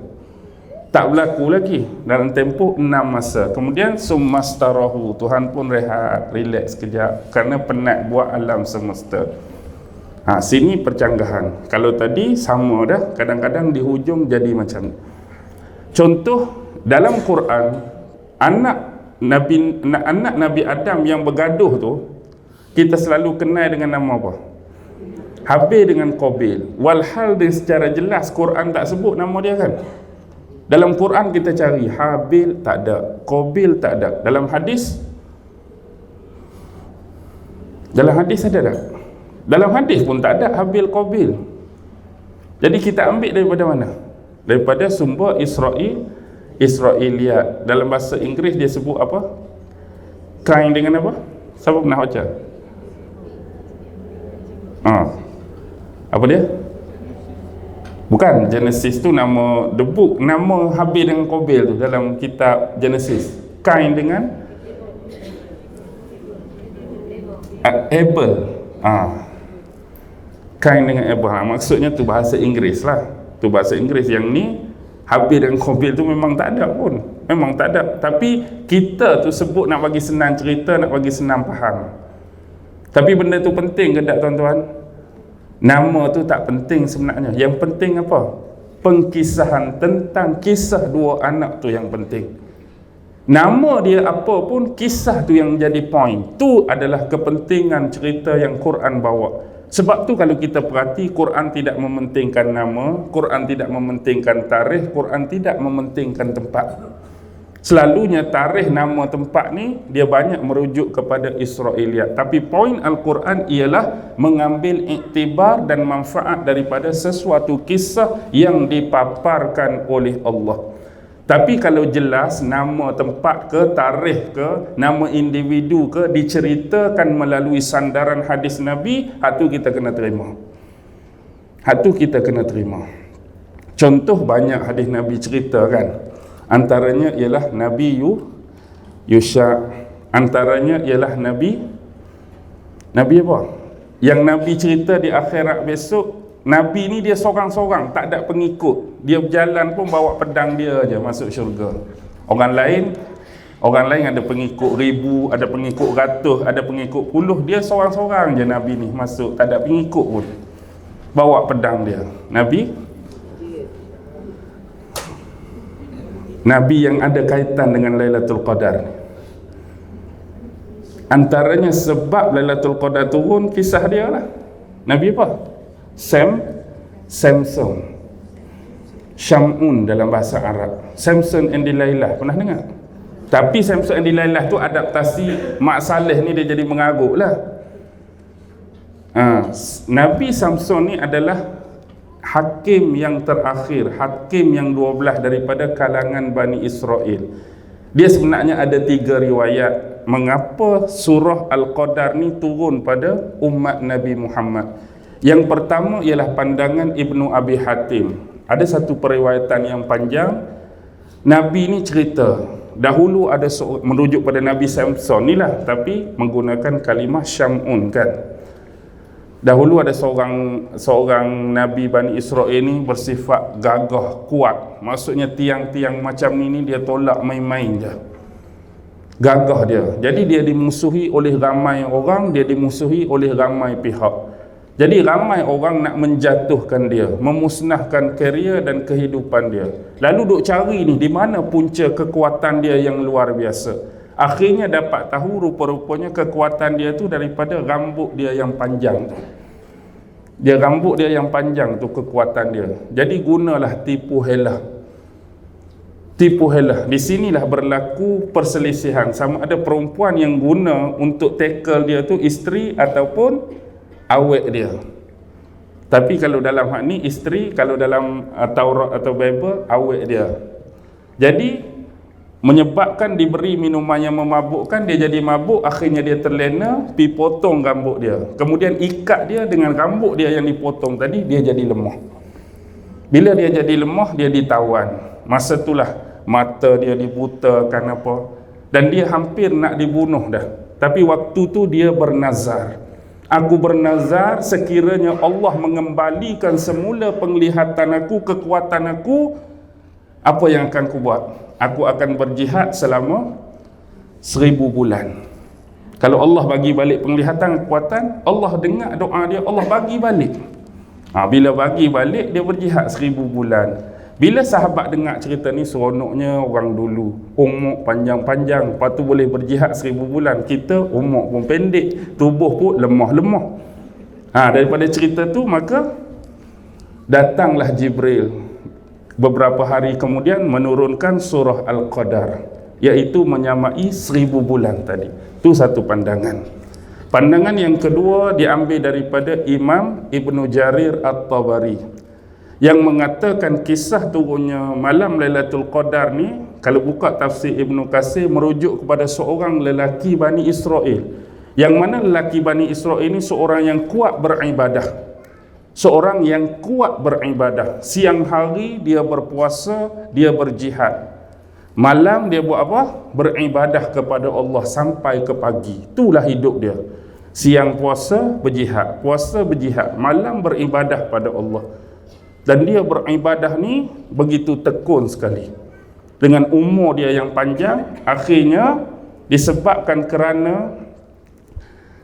Tak berlaku lagi dalam tempoh 6 masa. Kemudian summastarahu, Tuhan pun rehat, relax sekejap kerana penat buat alam semesta. Sini percanggahan. Kalau tadi sama dah, kadang-kadang di hujung jadi macam. Contoh dalam Quran, anak Nabi Adam yang bergaduh tu, kita selalu kenal dengan nama apa? Habil dengan Qabil. Walhal dia secara jelas Quran tak sebut nama dia kan. Dalam Quran kita cari Habil tak ada, Qabil tak ada. Dalam hadis ada tak? Dalam hadis pun tak ada Habil Qabil. Jadi kita ambil daripada mana? Daripada sumber Israiliyat. Dalam bahasa Inggeris dia sebut apa? Kain dengan apa? Siapa pernah baca? Apa dia? Bukan, Genesis tu nama the book, nama Habil dengan Qabil tu dalam kitab Genesis. Kain dengan Abel. Kain dengan Abel. Maksudnya tu bahasa Inggeris lah. Tu bahasa Inggeris. Yang ni Habil dan Qabil tu memang tak ada pun. Memang tak ada. Tapi kita tu sebut nak bagi senang cerita, nak bagi senang faham. Tapi benda tu penting ke tak tuan-tuan? Nama tu tak penting sebenarnya. Yang penting apa? Pengkisahan tentang kisah dua anak tu yang penting. Nama dia apa pun, kisah tu yang jadi point. Tu adalah kepentingan cerita yang Quran bawa. Sebab tu kalau kita perhati, Quran tidak mementingkan nama, Quran tidak mementingkan tarikh, Quran tidak mementingkan tempat. Selalunya tarikh, nama, tempat ni dia banyak merujuk kepada Israiliyat. Tapi poin Al-Quran ialah mengambil iktibar dan manfaat daripada sesuatu kisah yang dipaparkan oleh Allah. Tapi kalau jelas nama tempat ke, tarikh ke, nama individu ke diceritakan melalui sandaran hadis Nabi, hatu kita kena terima. Hatu kita kena terima. Contoh banyak hadis Nabi cerita kan. Antaranya ialah Nabi Yusha. Antaranya ialah Nabi apa? Yang Nabi cerita di akhirat besok, Nabi ni dia seorang-seorang, tak ada pengikut. Dia berjalan pun bawa pedang dia aja masuk syurga. Orang Orang lain ada pengikut ribu, ada pengikut ratus, ada pengikut puluh. Dia seorang-seorang je Nabi ni masuk, tak ada pengikut pun. Bawa pedang dia. Nabi yang ada kaitan dengan Lailatul Qadar. Antaranya sebab Lailatul Qadar turun, kisah dia lah. Nabi apa? Samson. Syamun dalam bahasa Arab. Samson and Delilah, pernah dengar? Tapi Samson and Delilah tu adaptasi Mak Saleh ni, dia jadi mengarut lah. Nabi Samson ni adalah hakim yang terakhir, hakim yang 12 daripada kalangan Bani Israel. Dia sebenarnya ada 3 riwayat mengapa surah Al-Qadar ni turun pada umat Nabi Muhammad. Yang pertama ialah pandangan Ibnu Abi Hatim. Ada satu periwayatan yang panjang. Nabi ni cerita dahulu ada merujuk pada Nabi Samson ni lah, tapi menggunakan kalimah Syamun kan. Dahulu ada seorang Nabi Bani Israel ni bersifat gagah, kuat. Maksudnya tiang-tiang macam ni dia tolak main-main je. Gagah dia. Jadi dia dimusuhi oleh ramai orang, dia dimusuhi oleh ramai pihak. Jadi ramai orang nak menjatuhkan dia, memusnahkan karier dan kehidupan dia. Lalu duk cari ni di mana punca kekuatan dia yang luar biasa. Akhirnya dapat tahu rupa-rupanya kekuatan dia tu daripada rambut dia yang panjang tu. Rambut dia yang panjang tu kekuatan dia. Jadi gunalah tipu helah. Di sinilah berlaku perselisihan, sama ada perempuan yang guna untuk tackle dia tu isteri ataupun awet dia. Tapi kalau dalam hak ni isteri, kalau dalam Taurat atau Bible awet dia. Jadi menyebabkan diberi minuman yang memabukkan, dia jadi mabuk, akhirnya dia terlena, pi potong rambut dia. Kemudian ikat dia dengan rambut dia yang dipotong tadi, dia jadi lemah. Bila dia jadi lemah, dia ditawan. Masa itulah mata dia dibutakan apa, dan dia hampir nak dibunuh dah. Tapi waktu tu dia bernazar. Aku bernazar sekiranya Allah mengembalikan semula penglihatan aku, kekuatan aku, apa yang akan aku buat? Aku akan berjihad selama 1000 bulan. Kalau Allah bagi balik penglihatan, kekuatan, Allah dengar doa dia, Allah bagi balik. Bila bagi balik, dia berjihad 1000 bulan. Bila sahabat dengar cerita ni, seronoknya orang dulu umur panjang-panjang, lepas tu boleh berjihad 1000 bulan. Kita umur pun pendek, tubuh pun lemah-lemah. Daripada cerita tu, maka datanglah Jibril beberapa hari kemudian menurunkan surah Al-Qadar, iaitu menyamai 1000 bulan tadi. Itu satu pandangan. Pandangan yang kedua diambil daripada Imam Ibnu Jarir At-Tabari, yang mengatakan kisah turunnya malam Lailatul Qadar ni, kalau buka tafsir Ibnu Katsir, merujuk kepada seorang lelaki Bani Israel, yang mana lelaki Bani Israel ini seorang yang kuat beribadah. Seorang yang kuat beribadah. Siang hari dia berpuasa, dia berjihad. Malam dia buat apa? Beribadah kepada Allah sampai ke pagi. Itulah hidup dia. Siang puasa, berjihad. Puasa, berjihad. Malam beribadah pada Allah. Dan dia beribadah ni begitu tekun sekali. Dengan umur dia yang panjang, akhirnya disebabkan kerana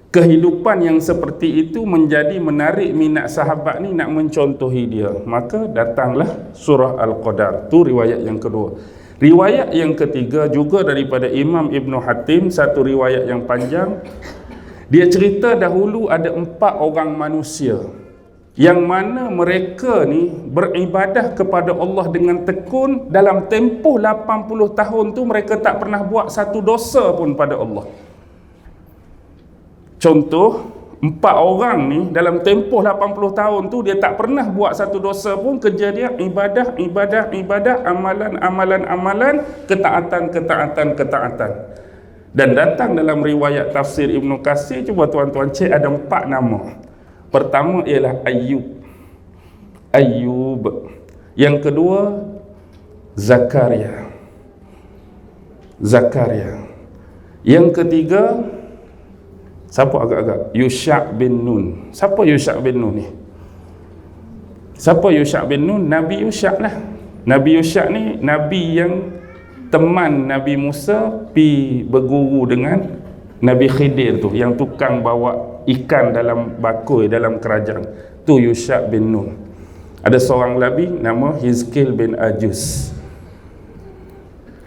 kehidupan yang seperti itu menjadi menarik minat sahabat ni nak mencontohi dia, maka datanglah surah Al-Qadar. Tu riwayat yang kedua. Riwayat yang ketiga juga daripada Imam Ibnu Hatim, satu riwayat yang panjang. Dia cerita dahulu ada 4 orang manusia yang mana mereka ni beribadah kepada Allah dengan tekun. Dalam tempoh 80 tahun tu mereka tak pernah buat satu dosa pun pada Allah. Contoh, 4 orang ni dalam tempoh 80 tahun tu dia tak pernah buat satu dosa pun. Kerja dia ibadah, amalan, ketaatan. Dan datang dalam riwayat tafsir Ibnu Katsir, cuba tuan-tuan cek, ada 4 nama. Pertama ialah Ayub. Yang kedua Zakaria. Yang ketiga, siapa agak-agak? Yusha' bin Nun. Siapa Yusha' bin Nun ni? Siapa Yusha' bin Nun? Nabi Yusha' lah. Nabi Yusha' ni nabi yang teman Nabi Musa pi berguru dengan Nabi Khidir tu, yang tukang bawa ikan dalam bakul dalam kerajaan tu, Yusha' bin Nun. Ada seorang nabi nama Hizkil bin Ajus.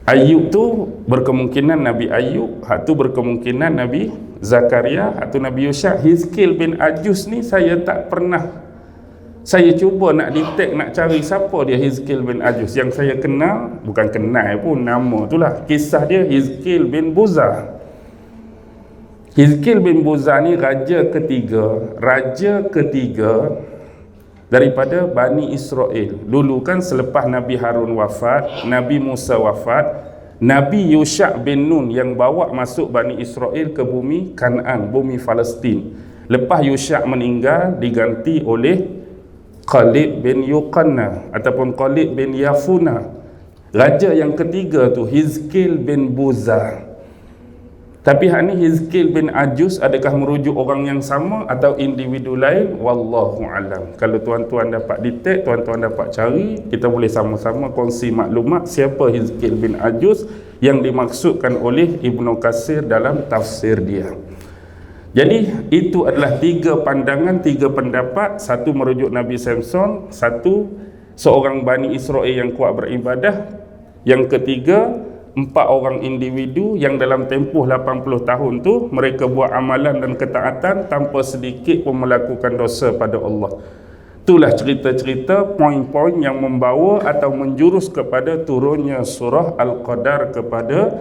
Ayub tu berkemungkinan Nabi Ayub, hak tu berkemungkinan Nabi Zakaria, hak tu Nabi Yusha'. Hizkil bin Ajus ni saya tak pernah, saya cuba nak detect, nak cari siapa dia Hizkil bin Ajus. Yang saya kenal, bukan kenal pun, nama tu lah, kisah dia Hizkil bin Buza. Hizkil bin Buza ni raja ketiga daripada Bani Israel. Dulu kan selepas Nabi Harun wafat, Nabi Musa wafat, Nabi Yusha' bin Nun yang bawa masuk Bani Israel ke bumi Kan'an, bumi Palestin. Lepas Yusha' meninggal, diganti oleh Khalid bin Yuqanna ataupun Khalid bin Yafuna. Raja yang ketiga tu Hizkil bin Buza. Tapi hak ni Hizkil bin Ajus, adakah merujuk orang yang sama atau individu lain? Wallahu alam. Kalau tuan-tuan dapat detect, tuan-tuan dapat cari, kita boleh sama-sama kongsi maklumat siapa Hizkil bin Ajus yang dimaksudkan oleh Ibnu Katsir dalam tafsir dia. Jadi itu adalah 3 pandangan, 3 pendapat. Satu merujuk Nabi Samson, satu seorang Bani Israel yang kuat beribadah, yang ketiga 4 orang individu yang dalam tempoh 80 tahun tu mereka buat amalan dan ketaatan tanpa sedikit pun melakukan dosa pada Allah. Itulah cerita-cerita, poin-poin yang membawa atau menjurus kepada turunnya surah Al-Qadar kepada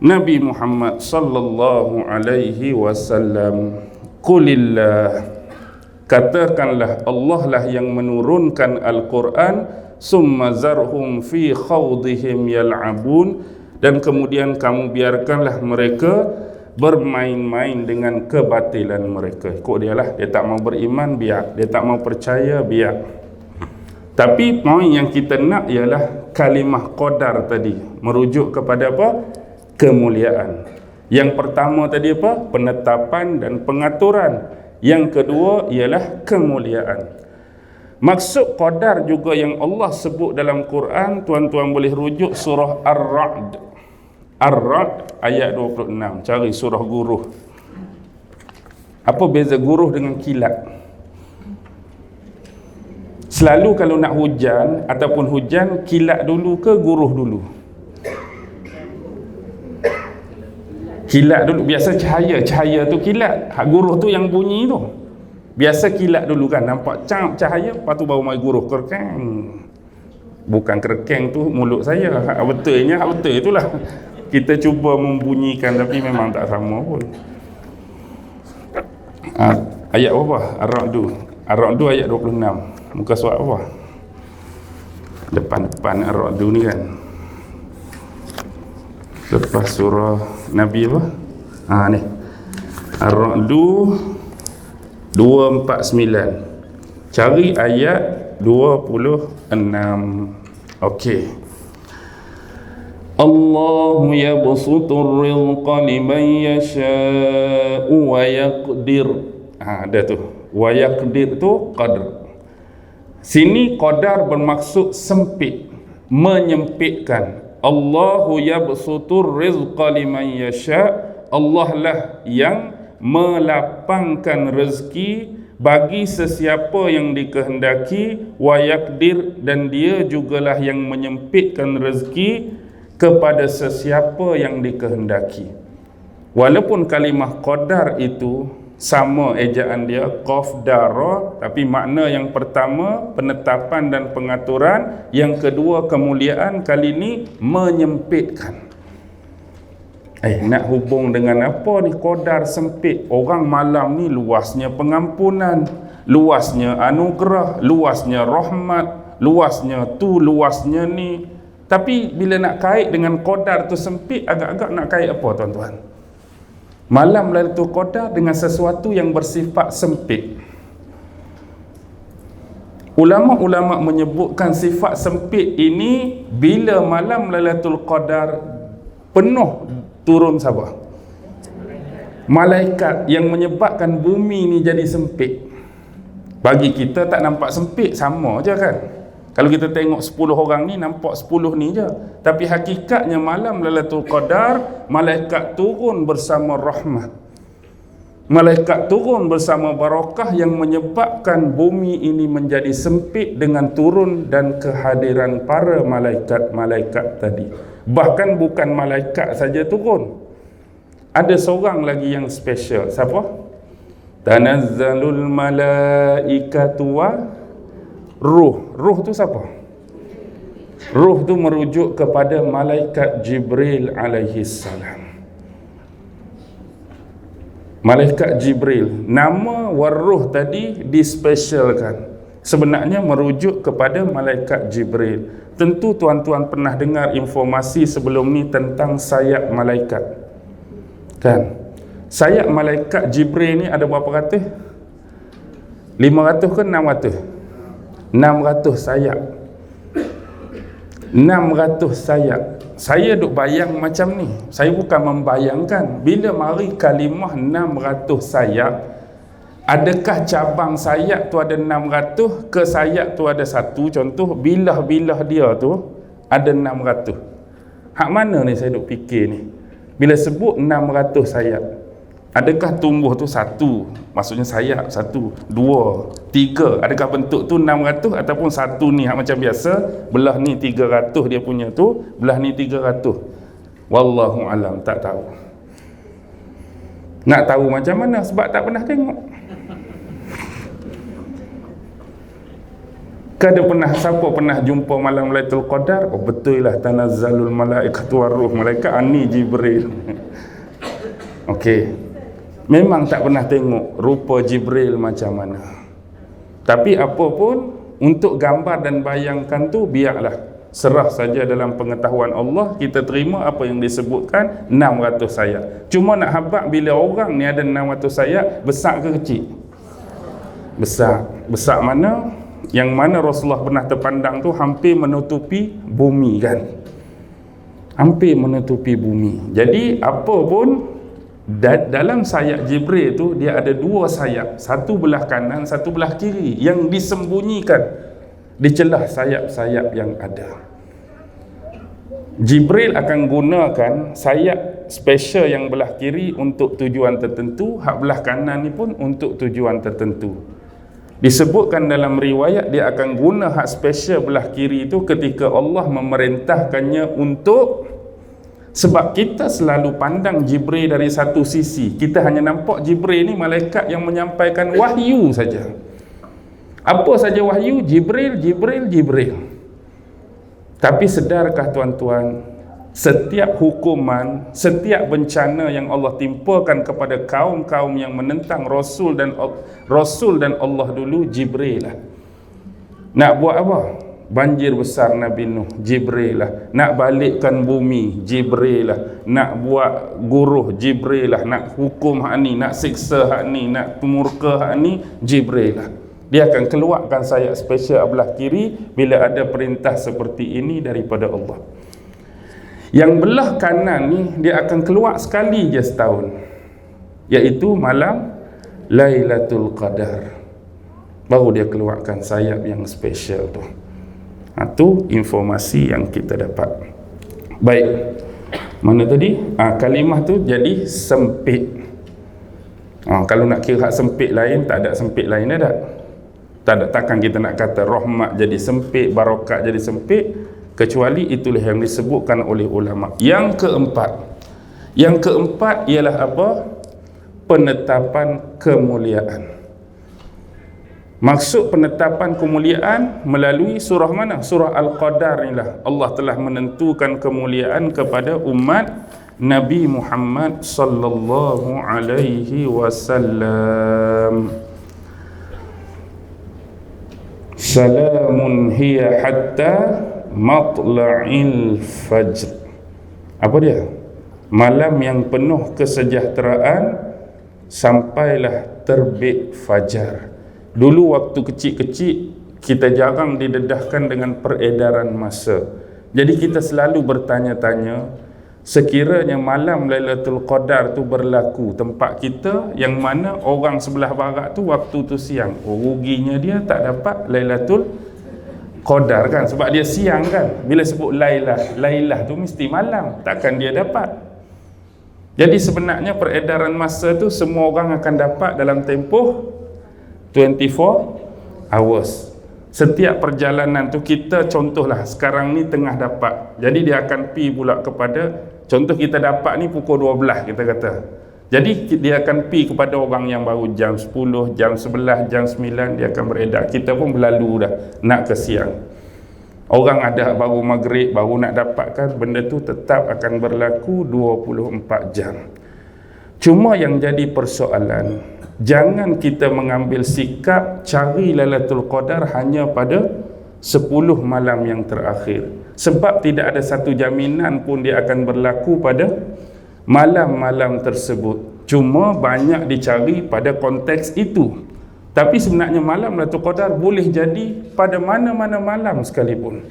Nabi Muhammad sallallahu alaihi wasallam. Qulillah, katakanlah Allah lah yang menurunkan Al-Quran, summa zarhum fi khawdihim yal'abun, dan kemudian kamu biarkanlah mereka bermain-main dengan kebatilan mereka. Ikut dia lah, dia tak mau beriman biar, dia tak mau percaya biar. Tapi poin yang kita nak ialah kalimah qadar tadi, merujuk kepada apa? Kemuliaan. Yang pertama tadi apa? Penetapan dan pengaturan. Yang kedua ialah kemuliaan. Maksud qadar juga yang Allah sebut dalam Quran, tuan-tuan boleh rujuk surah Ar-Ra'd. Ar-Ra'd ayat 26. Cari surah guruh. Apa beza guruh dengan kilat? Selalu kalau nak hujan ataupun hujan, kilat dulu ke guruh dulu? Kilat dulu. Biasa cahaya tu kilat. Guruh tu yang bunyi tu. Biasa kilat dulu kan, nampak cap cahaya, lepas tu baru mai guruh kerekeng. Bukan kerekeng tu mulut saya, betul itulah. Kita cuba membunyikan tapi memang tak sama pun. Ayat apa? Ar-Ra'd ayat 26. Muka surat apa? Depan Ar-Ra'd ni kan. Lepas surah Nabi apa? Ni. Ar-Ra'd 249. Cari ayat 26. Okey. Allahu yabsutur rizqa liman yasha'u wa yaqdir. Ada tu. Wa yaqdir tu qadr. Sini qadar bermaksud sempit, menyempitkan. Allahu yabsutur rizqa liman yasha'. Allah lah yang melapangkan rezeki bagi sesiapa yang dikehendaki, wa yaqdir, dan dia jugalah yang menyempitkan rezeki kepada sesiapa yang dikehendaki. Walaupun kalimah qadar itu sama ejaan dia qaf dara, tapi makna yang pertama penetapan dan pengaturan, yang kedua kemuliaan, kali ini menyempitkan. Nak hubung dengan apa ni qadar sempit? Orang malam ni luasnya pengampunan, luasnya anugerah, luasnya rahmat, luasnya tu, luasnya ni. Tapi bila nak kait dengan qadar tu sempit, agak-agak nak kait apa tuan-tuan? Malam Lailatul Qadar dengan sesuatu yang bersifat sempit. Ulama-ulama menyebutkan sifat sempit ini bila malam Lailatul Qadar penuh, turun siapa? Malaikat, yang menyebabkan bumi ni jadi sempit. Bagi kita tak nampak sempit, sama je kan? Kalau kita tengok 10 orang ni, nampak 10 ni je. Tapi hakikatnya malam Lailatul Qadar, malaikat turun bersama rahmat. Malaikat turun bersama barakah yang menyebabkan bumi ini menjadi sempit dengan turun dan kehadiran para malaikat-malaikat tadi. Bahkan bukan malaikat saja turun. Ada seorang lagi yang special. Siapa? Tanazzalul malaikatu wa ruh. Ruh tu siapa? Ruh tu merujuk kepada malaikat Jibril alaihi salam. Malaikat Jibril, nama waruh tadi dispesialkan. Sebenarnya merujuk kepada malaikat Jibril. Tentu tuan-tuan pernah dengar informasi sebelum ni tentang sayap malaikat. Kan? Sayap malaikat Jibril ni ada berapa ratus? 500 ke 600? 600 sayap. 600 sayap. Saya duk bayang macam ni. Saya bukan membayangkan. Bila mari kalimah 600 sayap, adakah cabang sayap tu ada 600 ke sayap tu ada satu? Contoh, bilah-bilah dia tu ada 600. Hak mana ni saya duk fikir ni? Bila sebut 600 sayap, adakah tumbuh tu satu? Maksudnya sayap satu, dua, tiga. Adakah bentuk tu 600 ataupun satu ni hak macam biasa, belah ni 300 dia punya tu, belah ni 300. Wallahu alam, tak tahu. Nak tahu macam mana sebab tak pernah tengok. Kada pernah, siapa pernah jumpa malam Lailatul Qadar? Oh betul lah, tanazzalul malaikatu waruh, malaikat ni Jibril. Okey. Memang tak pernah tengok rupa Jibril macam mana. Tapi apa pun, untuk gambar dan bayangkan tu biarlah. Serah saja dalam pengetahuan Allah, kita terima apa yang disebutkan 600 sayap. Cuma nak habaq bila orang ni ada 600 sayap, besar ke kecil? Besar. Besar mana? Yang mana Rasulullah pernah terpandang tu hampir menutupi bumi kan. Hampir menutupi bumi. Jadi apa pun, dalam sayap Jibril tu dia ada dua sayap, satu belah kanan, satu belah kiri, yang disembunyikan di celah sayap-sayap yang ada. Jibril akan gunakan sayap special yang belah kiri untuk tujuan tertentu, hak belah kanan ni pun untuk tujuan tertentu. Disebutkan dalam riwayat dia akan guna hak special belah kiri itu ketika Allah memerintahkannya untuk, sebab kita selalu pandang Jibril dari satu sisi. Kita hanya nampak Jibril ni malaikat yang menyampaikan wahyu saja. Apa saja wahyu? Jibril, Jibril, Jibril. Tapi sedarkah tuan-tuan, setiap hukuman, setiap bencana yang Allah timpakan kepada kaum-kaum yang menentang Rasul dan Allah dulu, Jibril lah. Nak buat apa? Banjir besar Nabi Nuh, Jibril lah. Nak balikkan bumi, Jibril lah. Nak buat guruh, Jibril lah. Nak hukum hak ni, nak siksa hak ni, nak murka hak ni, Jibril lah. Dia akan keluarkan sayap special belah kiri bila ada perintah seperti ini daripada Allah. Yang belah kanan ni dia akan keluar sekali je setahun, iaitu malam Lailatul Qadar. Baru dia keluarkan sayap yang special tu. Itu informasi yang kita dapat. Baik, mana tadi? Kalimah tu jadi sempit. Kalau nak kira hak sempit lain, tak ada sempit lain ada. Tak ada, takkan kita nak kata rahmat jadi sempit, barakat jadi sempit, kecuali itulah yang disebutkan oleh ulama. Yang keempat ialah apa? Penetapan kemuliaan. Maksud penetapan kemuliaan melalui surah mana? Surah Al-Qadar inilah. Allah telah menentukan kemuliaan kepada umat Nabi Muhammad sallallahu alaihi wasallam. Salamun hiya hatta matla'il fajr. Apa dia? Malam yang penuh kesejahteraan sampailah terbit fajar. Dulu waktu kecil-kecil kita jarang didedahkan dengan peredaran masa. Jadi kita selalu bertanya-tanya, sekiranya malam Lailatul Qadar tu berlaku tempat kita yang mana orang sebelah barat tu waktu tu siang, ruginya dia tak dapat qadar kan, sebab dia siang kan. Bila sebut lailah tu mesti malam, takkan dia dapat. Jadi sebenarnya peredaran masa tu semua orang akan dapat dalam tempoh 24 hours. Setiap perjalanan tu kita, contohlah sekarang ni tengah dapat, jadi dia akan pi pula kepada, contoh kita dapat ni pukul 12 kita kata, jadi dia akan pi kepada orang yang baru jam 10, jam 11, jam 9, dia akan beredar. Kita pun berlalu dah nak ke siang. Orang ada baru maghrib, baru nak dapatkan, benda tu tetap akan berlaku 24 jam. Cuma yang jadi persoalan, jangan kita mengambil sikap cari Lailatul Qadar hanya pada 10 malam yang terakhir. Sebab tidak ada satu jaminan pun dia akan berlaku pada malam-malam tersebut. Cuma banyak dicari pada konteks itu. Tapi sebenarnya malam Lailatul Qadar boleh jadi pada mana-mana malam sekalipun.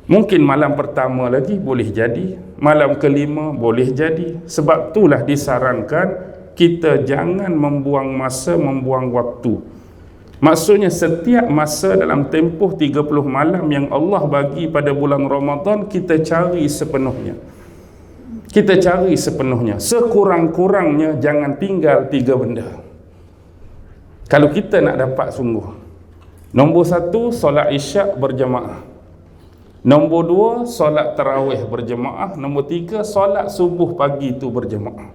Mungkin malam pertama lagi boleh jadi, malam kelima boleh jadi. Sebab itulah disarankan kita jangan membuang masa, membuang waktu. Maksudnya setiap masa dalam tempoh 30 malam yang Allah bagi pada bulan Ramadan, kita cari sepenuhnya. Kita cari sepenuhnya. Sekurang-kurangnya jangan tinggal 3 benda. Kalau kita nak dapat sungguh. Nombor 1, solat isyak berjemaah. Nombor 2, solat tarawih berjemaah. Nombor 3, solat subuh pagi itu berjemaah.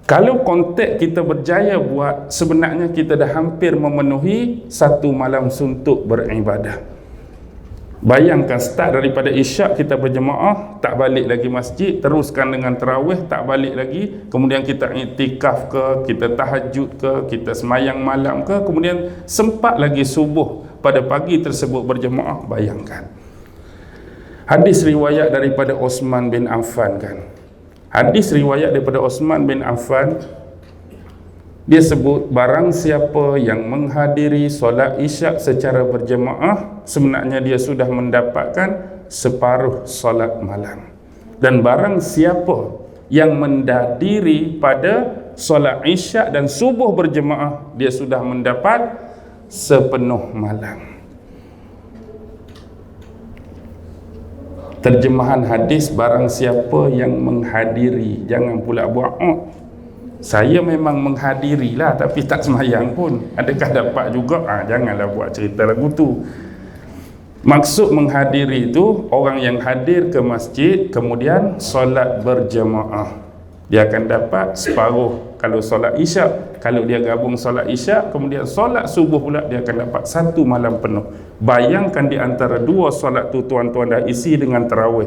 Kalau konteks kita berjaya buat, sebenarnya kita dah hampir memenuhi 1 malam suntuk beribadah. Bayangkan start daripada isyak kita berjemaah, tak balik lagi masjid, teruskan dengan tarawih, tak balik lagi, kemudian kita iktikaf ke, kita tahajud ke, kita semayang malam ke, kemudian sempat lagi subuh pada pagi tersebut berjemaah. Bayangkan. Hadis riwayat daripada Osman bin Affan kan. Hadis riwayat daripada Osman bin Affan, dia sebut barang siapa yang menghadiri solat isyak secara berjemaah, sebenarnya dia sudah mendapatkan separuh solat malam. Dan barang siapa yang menghadiri pada solat isyak dan subuh berjemaah, dia sudah mendapat sepenuh malam. Terjemahan hadis, barang siapa yang menghadiri, jangan pula buat saya memang menghadirilah tapi tak semayang pun, adakah dapat juga? Janganlah buat cerita lagu tu. Maksud menghadiri itu orang yang hadir ke masjid kemudian solat berjemaah, dia akan dapat separuh. Kalau solat isyak, kalau dia gabung solat isyak kemudian solat subuh pula, dia akan dapat 1 malam penuh. Bayangkan di antara 2 solat tu tuan-tuan dah isi dengan tarawih,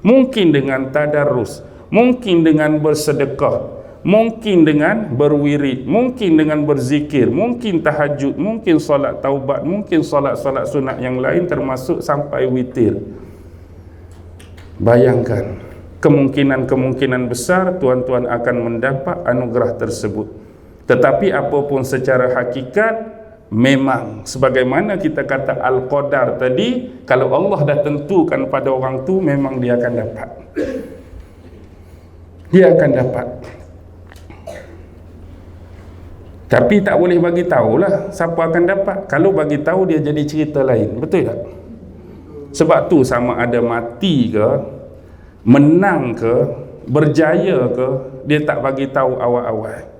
mungkin dengan tadarus, mungkin dengan bersedekah, mungkin dengan berwirid, mungkin dengan berzikir, mungkin tahajud, mungkin solat taubat, mungkin solat-solat sunat yang lain termasuk sampai witir. Bayangkan, kemungkinan-kemungkinan besar tuan-tuan akan mendapat anugerah tersebut. Tetapi apapun secara hakikat, memang sebagaimana kita kata Al-Qadar tadi, kalau Allah dah tentukan pada orang tu, memang dia akan dapat. Dia akan dapat. Tapi tak boleh bagi tahulah siapa akan dapat. Kalau bagi tahu dia jadi cerita lain. Betul tak? Sebab tu sama ada mati ke, menang ke, berjaya ke, dia tak bagi tahu awal-awal.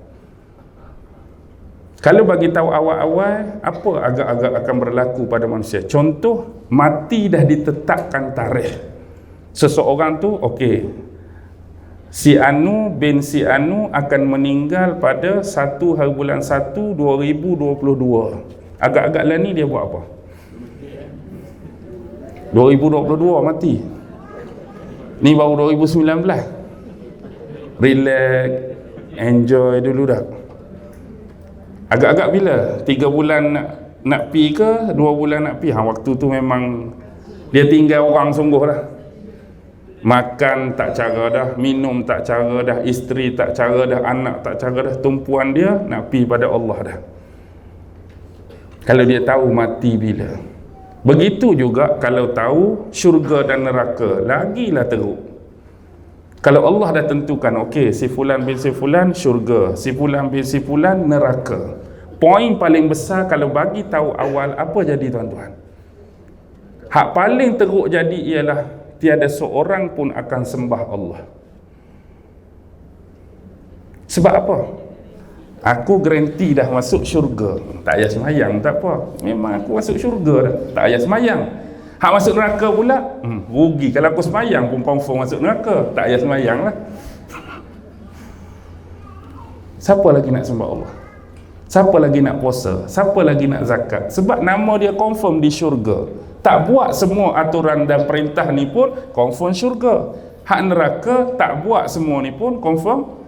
Kalau bagi tahu awal-awal, apa agak-agak akan berlaku pada manusia? Contoh, mati dah ditetapkan tarikh. Seseorang tu okey, si Anu bin si Anu akan meninggal pada 1 hari bulan 1 2022. Agak-agak lah ni dia buat apa? 2022 mati. Ni baru 2019. Relax, enjoy dulu dah. Agak-agak bila? 3 bulan nak pi ke 2 bulan nak pi? Waktu tu memang dia tinggal orang sungguh lah. Makan tak cara dah, minum tak cara dah, isteri tak cara dah, anak tak cara dah, tumpuan dia nak pi pada Allah dah. Kalau dia tahu mati bila. Begitu juga kalau tahu syurga dan neraka, lagilah teruk. Kalau Allah dah tentukan, okey, si fulan bin si fulan syurga, si fulan bin si fulan neraka, Poin paling besar kalau bagi tahu awal, apa jadi tuan-tuan? Hak paling teruk jadi ialah tiada seorang pun akan sembah Allah. Sebab apa? Aku garanti dah masuk syurga. Tak payah semayang, tak apa. Memang aku masuk syurga dah. Tak payah semayang. Hak masuk neraka pula, rugi. Kalau aku semayang pun confirm masuk neraka. Tak payah semayang lah. Siapa lagi nak sembah Allah? Siapa lagi nak puasa? Siapa lagi nak zakat? Sebab nama dia confirm di syurga. Tak buat semua aturan dan perintah ni pun confirm syurga. Hak neraka tak buat semua ni pun confirm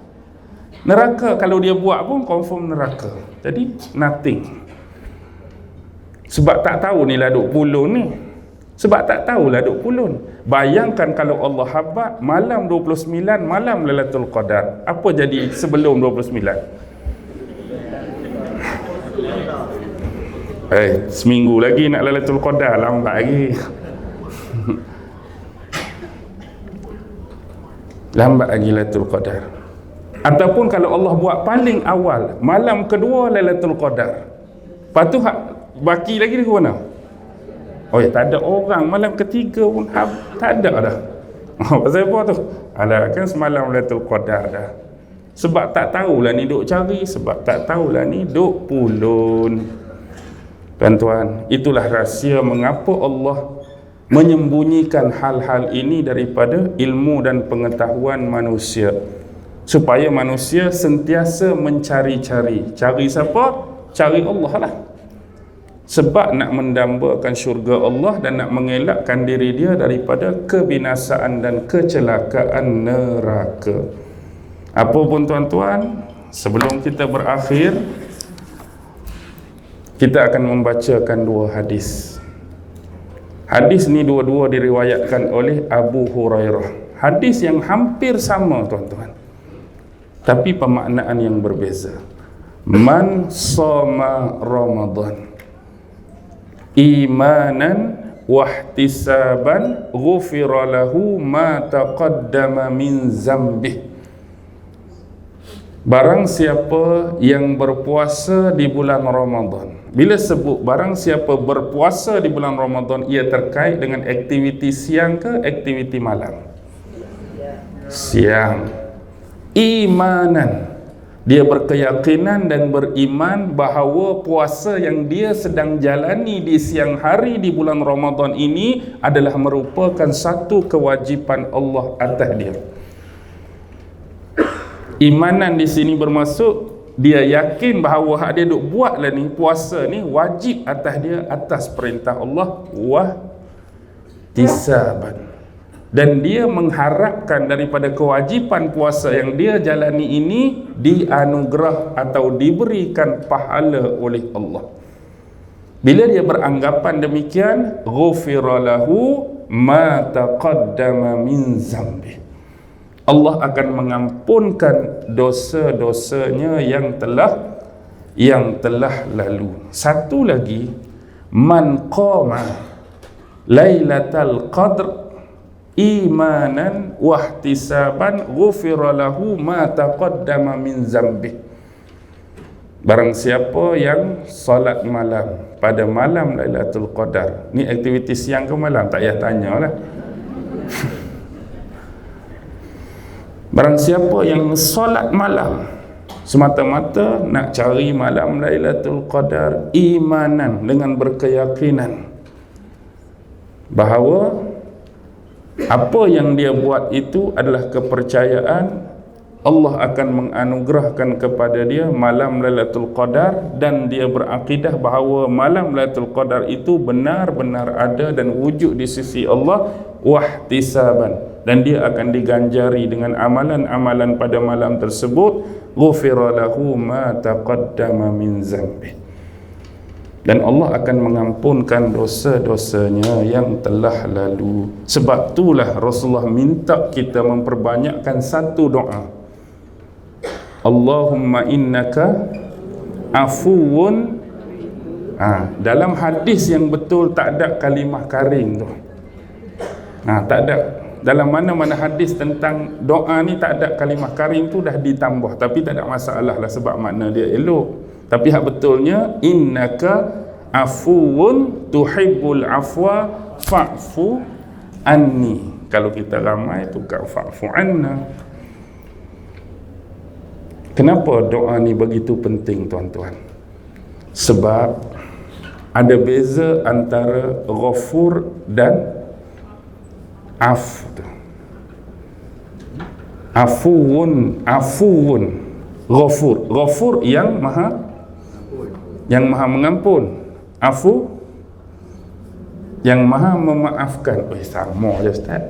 neraka. Kalau dia buat pun confirm neraka. Jadi nothing. Sebab tak tahu ni lah duk pulun ni. Sebab tak tahulah duk pulun. Bayangkan kalau Allah habaq malam 29 malam Lailatul Qadar. Apa jadi sebelum 29? Seminggu lagi nak Lailatul Qadar, lambat lagi. Lambat lagi Lailatul Qadar. Ataupun kalau Allah buat paling awal malam kedua Lailatul Qadar, lepas tu baki lagi di mana? Oh ya, tak ada orang malam ketiga pun tak ada dah. Pasal apa tu? Alah, kan semalam Lailatul Qadar dah. Sebab tak tahulah ni duk cari, sebab tak tahulah ni duk pulun. Tuan-tuan, itulah rahsia mengapa Allah menyembunyikan hal-hal ini daripada ilmu dan pengetahuan manusia, supaya manusia sentiasa mencari-cari. Cari siapa? Cari Allah lah. Sebab nak mendambakan syurga Allah dan nak mengelakkan diri dia daripada kebinasaan dan kecelakaan neraka. Apa pun tuan-tuan, sebelum kita berakhir, kita akan membacakan dua hadis. Hadis ni dua-dua diriwayatkan oleh Abu Hurairah. Hadis yang hampir sama tuan-tuan, tapi pemaknaan yang berbeza. Man shoma Ramadan imanan wahtisaban ghufira lahu ma taqaddama min zambih. Barang siapa yang berpuasa di bulan Ramadan. Bila sebut barang siapa berpuasa di bulan Ramadan, ia terkait dengan aktiviti siang ke aktiviti malam? Siang. Imanan, dia berkeyakinan dan beriman bahawa puasa yang dia sedang jalani di siang hari di bulan Ramadan ini adalah merupakan satu kewajipan Allah atas dia. Imanan di sini bermaksud dia yakin bahawa hak dia duk buat lah ni, puasa ni wajib atas dia atas perintah Allah wahtisaban. Dan dia mengharapkan daripada kewajipan puasa yang dia jalani ini dianugerah atau diberikan pahala oleh Allah. Bila dia beranggapan demikian, ghufira lahu ma taqaddama min zambi. Allah akan mengampunkan dosa-dosanya yang telah lalu. Satu lagi, man qama lailatal qadr imanan wahtisaban ghufira lahu ma taqaddama min zambi. Barang siapa yang solat malam pada malam Lailatul Qadar. Ni aktiviti siang ke malam? Tak payah tanyalah. Barang siapa yang solat malam semata-mata nak cari malam Lailatul Qadar imanan, dengan berkeyakinan bahawa apa yang dia buat itu adalah kepercayaan Allah akan menganugerahkan kepada dia malam Lailatul Qadar, dan dia berakidah bahawa malam Lailatul Qadar itu benar-benar ada dan wujud di sisi Allah wahtisaban, dan dia akan diganjari dengan amalan-amalan pada malam tersebut. Ghufira lahu ma taqaddama min zambi, dan Allah akan mengampunkan dosa-dosanya yang telah lalu. Sebab itulah Rasulullah minta kita memperbanyakkan satu doa, Allahumma innaka afuwun. Dalam hadis yang betul tak ada kalimah karim tu. Tak ada. Dalam mana-mana hadis tentang doa ni tak ada kalimah karim tu, dah ditambah. Tapi tak ada masalah lah, sebab makna dia elok. Tapi hak betulnya innaka afuwun tuhibbul afwa fa'fu anni. Kalau kita ramai tu fa'fu anna. Kenapa doa ni begitu penting tuan-tuan? Sebab ada beza antara ghafur dan af tu. Afuwun, ghafur yang maha mengampun, afu yang maha memaafkan. Sama je Ustaz.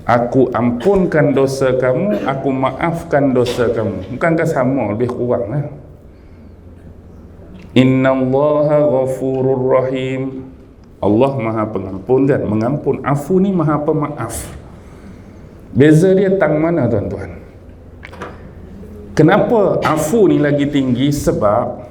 Aku ampunkan dosa kamu, aku maafkan dosa kamu. Bukankah sama, lebih kurang lah. Innallaha ghafurur rahim. Allah maha pengampun kan, mengampun. Afu ni maha pemaaf. Beza dia tang mana tuan-tuan? Kenapa afu ni lagi tinggi? Sebab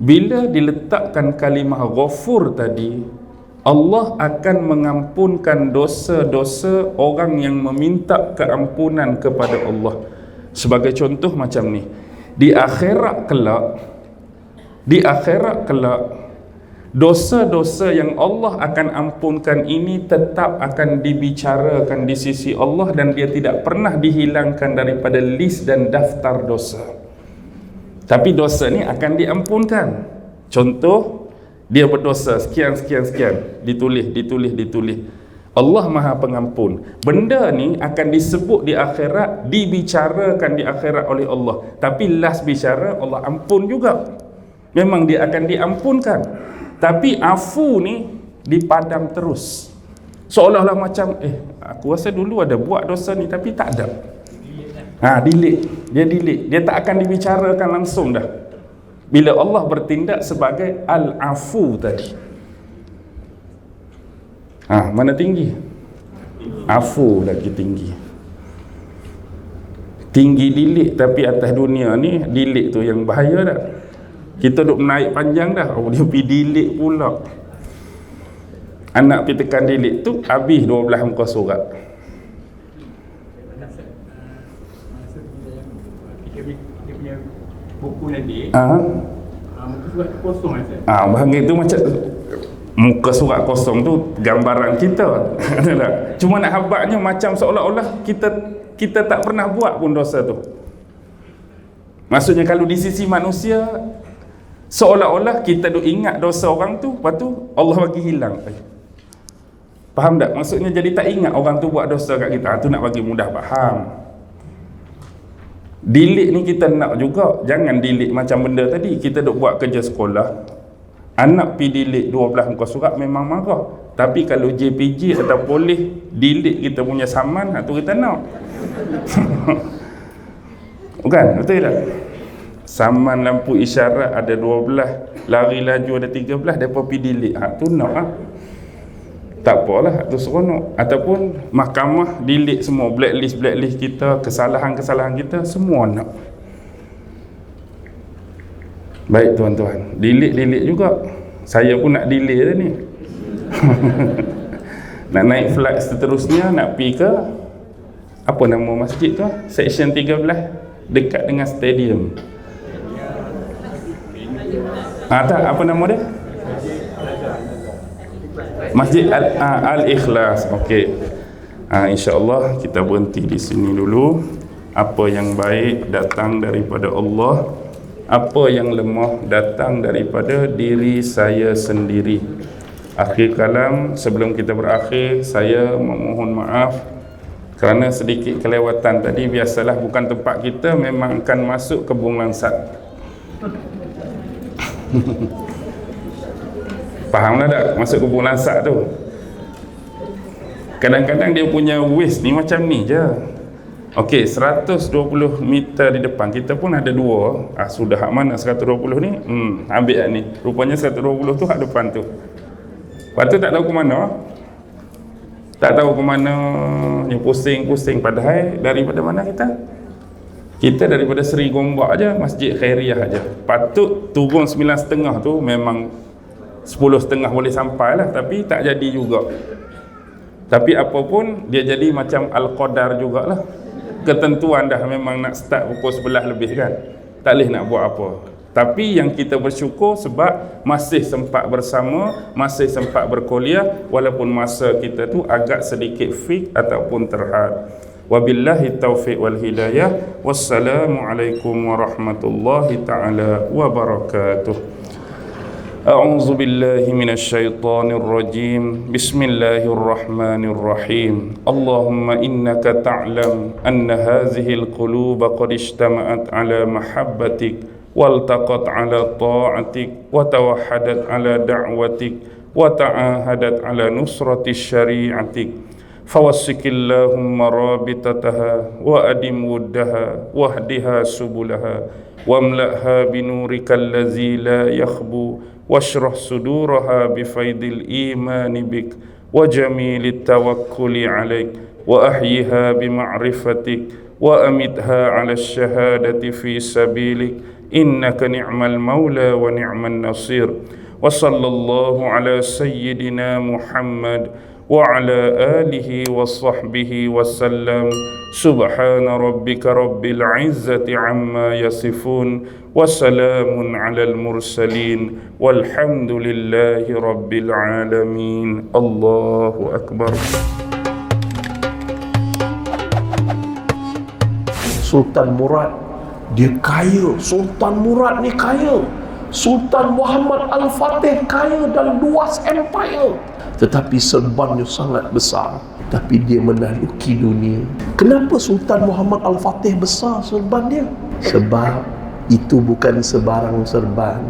bila diletakkan kalimah ghafur tadi, Allah akan mengampunkan dosa-dosa orang yang meminta keampunan kepada Allah. Sebagai contoh macam ni, di akhirat kelak dosa-dosa yang Allah akan ampunkan ini tetap akan dibicarakan di sisi Allah, dan dia tidak pernah dihilangkan daripada list dan daftar dosa. Tapi dosa ni akan diampunkan. Contoh, dia berdosa sekian, ditulis. Allah maha pengampun. Benda ni akan disebut di akhirat, dibicarakan di akhirat oleh Allah. Tapi last bicara Allah ampun juga. Memang dia akan diampunkan. Tapi afu ni dipadam terus. Seolah-olah macam aku rasa dulu ada buat dosa ni tapi tak ada. Delete. Dia tak akan dibicarakan langsung dah. Bila Allah bertindak sebagai al-afu tadi. Mana tinggi? Afu lagi tinggi. Tinggi delete, tapi atas dunia ni delete tu yang bahaya dah. Kita duk naik panjang dah, dia pergi delete pula. Anak pergi tekan delete tu, habis 12 muka surat. Dia punya buku tadi, muka surat kosong kan? Bahagian tu macam muka surat kosong tu gambaran kita. Cuma nak habaknya macam seolah-olah kita tak pernah buat pun dosa tu. Maksudnya kalau di sisi manusia, seolah-olah kita duk ingat dosa orang tu, lepas tu Allah bagi hilang. Faham tak? Maksudnya jadi tak ingat orang tu buat dosa kat kita. Tu nak bagi mudah faham. Delete ni kita nak juga. Jangan delete macam benda tadi. Kita duk buat kerja sekolah, anak pergi delete 12 muka surat, memang marah. Tapi kalau JPG atau boleh delete kita punya saman, tu kita nak. Bukan? Betul tak? Saman lampu isyarat ada 12, lari laju ada 13, mereka pergi delete. Tu nak tak apalah, tu seronok. Ataupun mahkamah delete semua, blacklist kita, kesalahan kita, semua nak. Baik tuan-tuan, delete juga. Saya pun nak delete dah ni. Nak naik flight seterusnya, nak pergi ke apa nama masjid tu? Section 13, dekat dengan stadium. Tak, apa nama dia? Masjid Al-Ikhlas. Okey. InsyaAllah kita berhenti di sini dulu. Apa yang baik datang daripada Allah, apa yang lemah datang daripada diri saya sendiri. Akhir kalam, sebelum kita berakhir, saya memohon maaf kerana sedikit kelewatan tadi. Biasalah bukan tempat kita, memang akan masuk ke Bung Langsat. Fahamlah tak masuk ke Bung Langsat tu? Kadang-kadang dia punya waste ni macam ni je. Okey, 120 meter di depan kita pun ada dua. Sudah hak mana 120 ni? Ambil hak ni. Rupanya 120 tu hak depan tu. Lepas tu tak tahu ke mana. Tak tahu ke mana. Ni pusing-pusing. Padahal daripada mana kita? Kita daripada Seri Gombak aja, Masjid Khairiyah aja. Patut turun 9.30 tu memang 10.30 boleh sampai lah, tapi tak jadi juga. Tapi apa pun, dia jadi macam Al-Qadar jugalah. Ketentuan dah memang nak start pukul 11 lebih kan. tak boleh nak buat apa. Tapi yang kita bersyukur sebab masih sempat bersama, masih sempat berkuliah, walaupun masa kita tu agak sedikit fik ataupun terhad. Wabillahi taufiq wal hidayah. Wassalamualaikum warahmatullahi ta'ala wabarakatuh. أعوذ بالله من الشيطان الرجيم بسم الله الرحمن الرحيم اللهم إنك تعلم أن هذه القلوب قد اجتمعت على محبتك والتقت على طاعتك وتوحدت على دعوتك وتعاهدت على نصرة شريعتك فوسك اللهم رابطتها وأدم ودها واهدها سبلها واملأها بنورك الذي لا يخبو واشرح صدورها بفيض الإيمان بك وجميل التوكل عليك وأحيها بمعرفتك وأمتها على الشهادة في سبيلك إنك نعم المولى ونعم النصير وصلى الله على سيدنا محمد وعلى آله وصحبه وسلم سبحان ربك رب العزة عما يصفون وسلام على المرسلين والحمد لله رب العالمين الله أكبر. Sultan Murad dia kaya. Sultan Murad ni kaya. Sultan Muhammad Al-Fatih kaya dan luas empire, tetapi serbannya sangat besar. Tapi dia menaluki dunia. Kenapa Sultan Muhammad Al-Fatih besar serban dia? Sebab itu bukan sebarang serban.